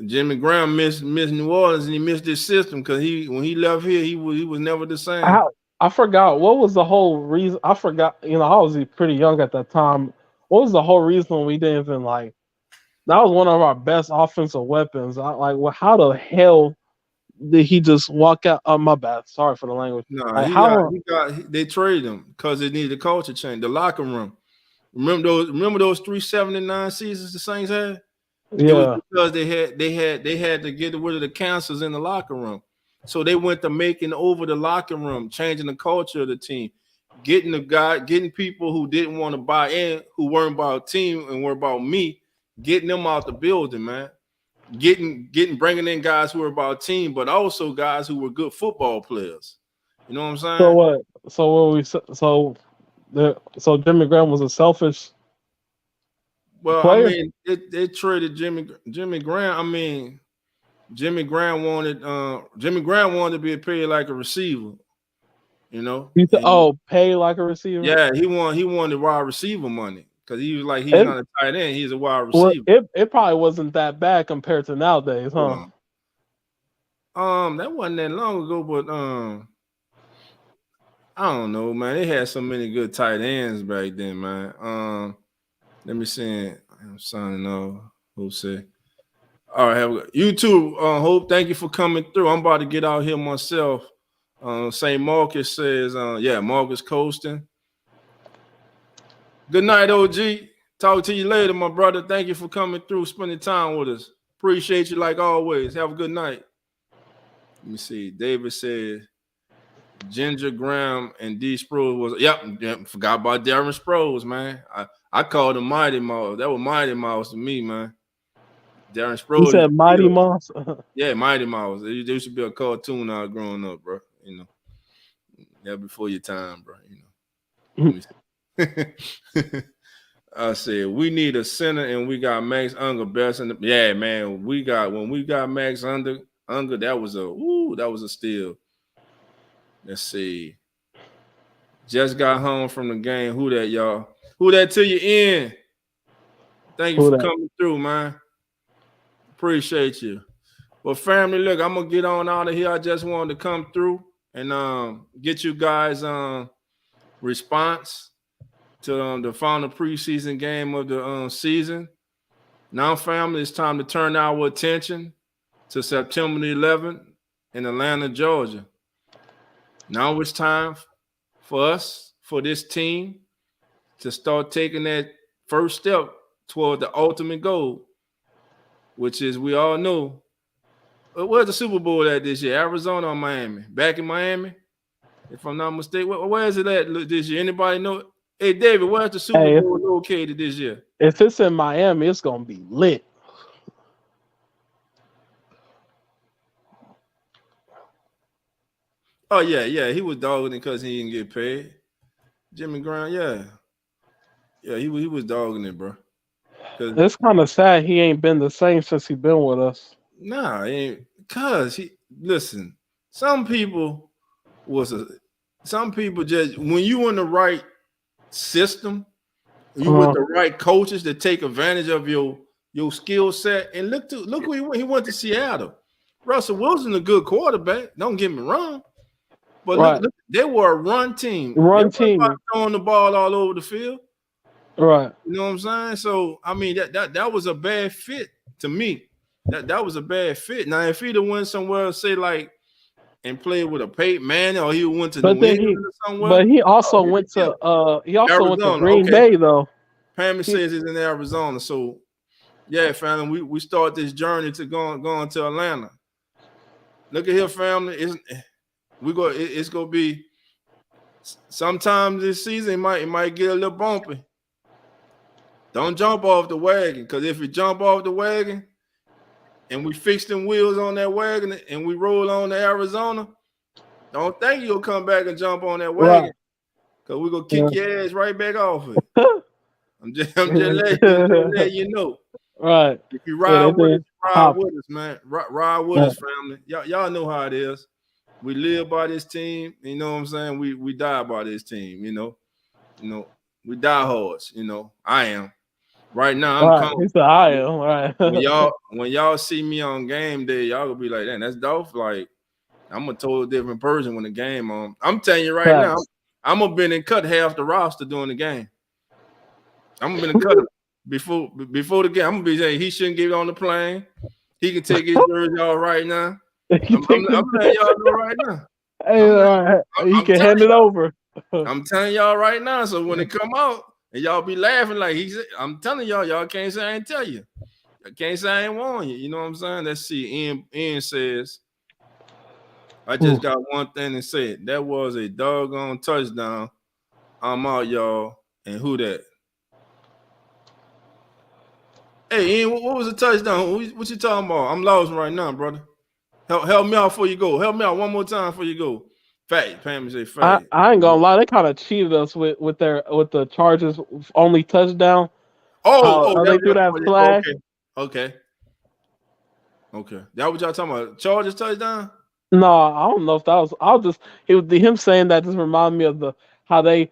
[SPEAKER 1] Jimmy Graham missed New Orleans, and he missed his system because when he left here, he was never the same.
[SPEAKER 4] I forgot what was the whole reason. I forgot. I was pretty young at that time. What was the whole reason we didn't even like? That was one of our best offensive weapons. Well, how the hell did he just walk out? Oh, my bad. Sorry for the language.
[SPEAKER 1] No, they traded him because they needed a culture change. The locker room. Remember those 379 seasons the Saints had?
[SPEAKER 4] Yeah.
[SPEAKER 1] It was because they had to get rid of the cancers in the locker room. So they went to making over the locker room, changing the culture of the team, getting people who didn't want to buy in, who weren't about team and were about me, getting them out the building, man. Bringing in guys who were about team, but also guys who were good football players. You know what I'm saying?
[SPEAKER 4] So what? So Jimmy Graham was a selfish.
[SPEAKER 1] Well,
[SPEAKER 4] player?
[SPEAKER 1] I mean, they traded Jimmy Graham. I mean, Jimmy Graham wanted to be paid like a receiver. You know?
[SPEAKER 4] You said, pay like a receiver?
[SPEAKER 1] Yeah, he wanted wide receiver money because he was like he's not a tight end, he's a wide receiver.
[SPEAKER 4] Well, it probably wasn't that bad compared to nowadays, huh?
[SPEAKER 1] That wasn't that long ago, but I don't know, man. They had so many good tight ends back then, man. Let me see. I'm signing off. Who said? All right, have a good. You too, Hope. Thank you for coming through. I'm about to get out here myself. St. Marcus says, Marcus Colston. Good night, OG. Talk to you later, my brother. Thank you for coming through, spending time with us. Appreciate you like always. Have a good night. Let me see. David said Ginger Graham and D. Sproles was. Yep. Forgot about Darren Sproles, man. I called him Mighty Mouse. That was Mighty Mouse to me, man. Darren Sproles.
[SPEAKER 4] You said Mighty Mouse?
[SPEAKER 1] Yeah, Mighty Mouse. There used to be a cartoon I was growing up, bro. You know, that before your time, bro. You know. I said we need a center, and we got Max Unger best in the. Yeah, man. When we got Max Unger, that was a steal. Let's see. Just got home from the game. Who that, y'all? Who that to you in? Thank you for coming through, man. Appreciate you. Well, family, look, I'm gonna get on out of here. I just wanted to come through and get you guys response to the final preseason game of the season. Now, family, it's time to turn our attention to September the 11th in Atlanta, Georgia. Now it's time for this team, to start taking that first step toward the ultimate goal, which is, we all know, where's the Super Bowl at this year? Arizona or Miami? Back in Miami, if I'm not mistaken. Where is it at this year? Anybody know? Hey, David, where's the Super Bowl located this year?
[SPEAKER 4] If it's in Miami, it's going to be lit.
[SPEAKER 1] Oh, yeah. He was dogging it because he didn't get paid. Jimmy Graham, yeah. Yeah, he was dogging it, bro.
[SPEAKER 4] It's kind of sad he ain't been the same since he been with us.
[SPEAKER 1] Nah, ain't, because listen, some people just, when you in the right system, you with the right coaches that take advantage of your skill set, and look where he went to Seattle. Russell Wilson, a good quarterback, don't get me wrong. But look, they were a run team. Throwing the ball all over the field.
[SPEAKER 4] Right.
[SPEAKER 1] You know what I'm saying? So, I mean, that was a bad fit to me. That was a bad fit. Now, if he'd have went somewhere, say, like, and played with a Peyton Manning, or he went to New England or somewhere.
[SPEAKER 4] But he also went to went to Green Bay, though.
[SPEAKER 1] Pammy says he's in Arizona. So, yeah, family, we start this journey to going to Atlanta. Look at here, family. It's gonna be sometimes this season it might get a little bumpy. Don't jump off the wagon, because if you jump off the wagon and we fix them wheels on that wagon and we roll on to Arizona, Don't think you'll come back and jump on that
[SPEAKER 4] Right.
[SPEAKER 1] wagon, because we're gonna kick your ass right back off it. I'm just letting you know.
[SPEAKER 4] Right.
[SPEAKER 1] If you ride with us, man. Ride with
[SPEAKER 4] Yeah.
[SPEAKER 1] us, family. Y'all know how it is. We live by this team. You know what I'm saying? We die by this team. You know, we die hordes. You know, I am. Right now, I'm
[SPEAKER 4] Right. He said, I am. Right.
[SPEAKER 1] when y'all see me on game day, y'all gonna be like, "Damn, that's Dolph." Like, I'm a total different person when the game on. I'm telling you right now, I'm gonna been and cut half the roster during the game. I'm gonna cut him before the game. I'm gonna be saying he shouldn't get on the plane. He can take his jersey off right now. I'm letting y'all know right now.
[SPEAKER 4] Hey, he can hand it over.
[SPEAKER 1] I'm telling y'all right now. So when it come out and y'all be laughing like I'm telling y'all can't say I ain't tell you. I can't say I ain't warn you. You know what I'm saying? Let's see. Ian says, I just got one thing to say. That was a doggone touchdown. I'm out, y'all. And who that? Hey, Ian, what was the touchdown? What you talking about? I'm lost right now, brother. Help me out before you go. Help me out one more time before you go. Fact. Pam say fact.
[SPEAKER 4] I ain't gonna lie, they kind of cheated us with the Chargers only touchdown. How they threw that flag.
[SPEAKER 1] Okay. That what y'all talking about? Chargers touchdown?
[SPEAKER 4] No, I don't know if that was. Him saying that just reminded me of how they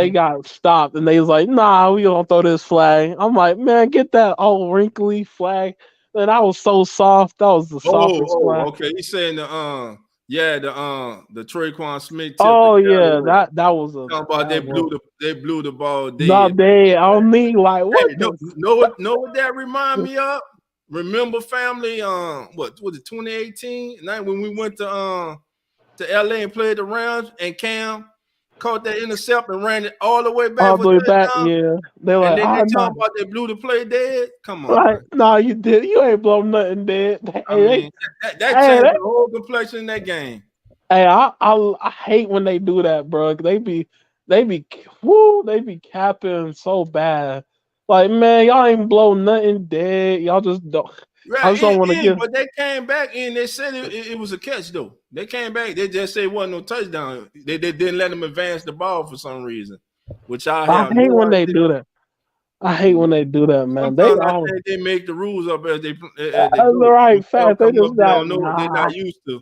[SPEAKER 4] got stopped and they was like, nah, we don't throw this flag. I'm like, man, get that old wrinkly flag. And that was so soft. That was the softest flag.
[SPEAKER 1] Okay. He's saying the Traquan Smith tip.
[SPEAKER 4] Oh yeah, that was a.
[SPEAKER 1] Talking about they blew the ball dead.
[SPEAKER 4] Not dead on me. Like what?
[SPEAKER 1] Hey, know what that remind me of? Remember, family? What was it? 2018 night when we went to LA and played the Rams, and Cam caught that intercept and ran it all the way back.
[SPEAKER 4] All the way back, yeah. They're like,
[SPEAKER 1] and then they talking about they blew the play dead. Come on,
[SPEAKER 4] right? No, you did. You ain't blow nothing dead.
[SPEAKER 1] I mean, that changed the whole complexion in that game.
[SPEAKER 4] Hey, I hate when they do that, bro. They be capping so bad. Like, man, y'all ain't blow nothing dead. Y'all just don't.
[SPEAKER 1] Right,
[SPEAKER 4] I just don't want to give.
[SPEAKER 1] But they came back and they said it was a catch though. They came back. They just said it wasn't no touchdown. They didn't let them advance the ball for some reason, which I
[SPEAKER 4] hate when they do that. I hate when they do that, man.
[SPEAKER 1] They make the rules up as they
[SPEAKER 4] go. The right fact. They just got.
[SPEAKER 1] They're not used to,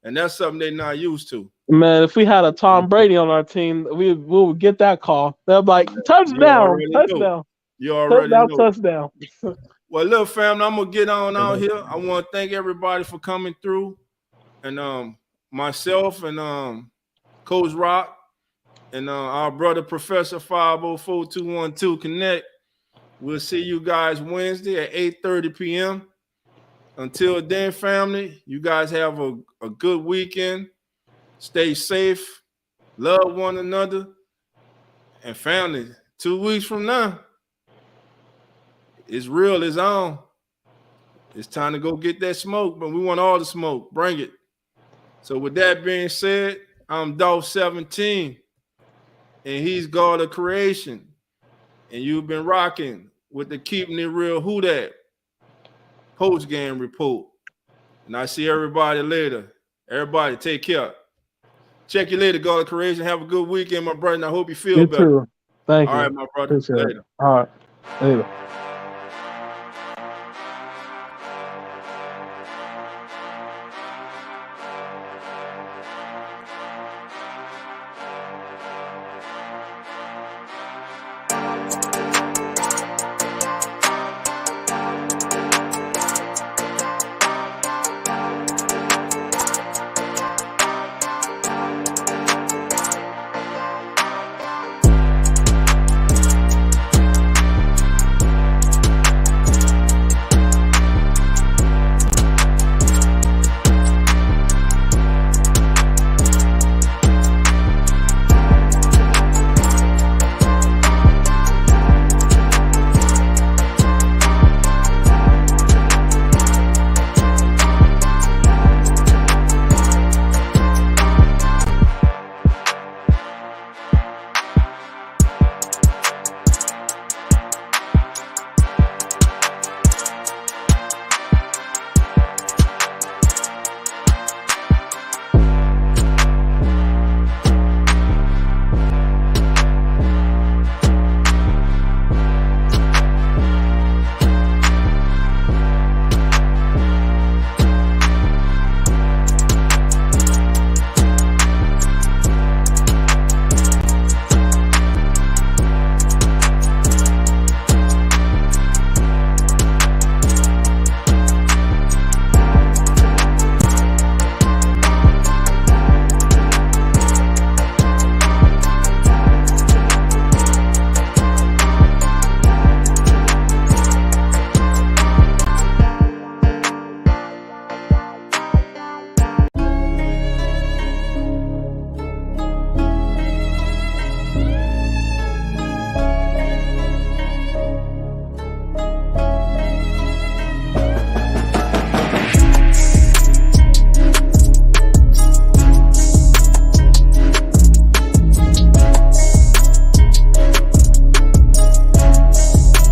[SPEAKER 1] and that's something they're not used to.
[SPEAKER 4] Man, if we had a Tom Brady on our team, we would get that call. They're like, touchdown, touchdown.
[SPEAKER 1] You already know.
[SPEAKER 4] Touchdown.
[SPEAKER 1] Well, look, family, I'm gonna get on out here. I want to thank everybody for coming through, and myself and Coach Rock and our brother Professor 504212 Connect. We'll see you guys Wednesday at 8:30 p.m. Until then, family, you guys have a good weekend. Stay safe, love one another, and family. 2 weeks from now, it's real, it's on. It's time to go get that smoke, but we want all the smoke. Bring it. So with that being said, I'm Dolph 17, and he's God of Creation. And you've been rocking with the Keeping It Real Who Dat Postgame Report. And I see everybody later. Everybody take care. Check you later, God of Creation. Have a good weekend, my brother. And I hope you feel better.
[SPEAKER 4] Too. Thank you.
[SPEAKER 1] All right, my brother. Later.
[SPEAKER 4] All right. Later.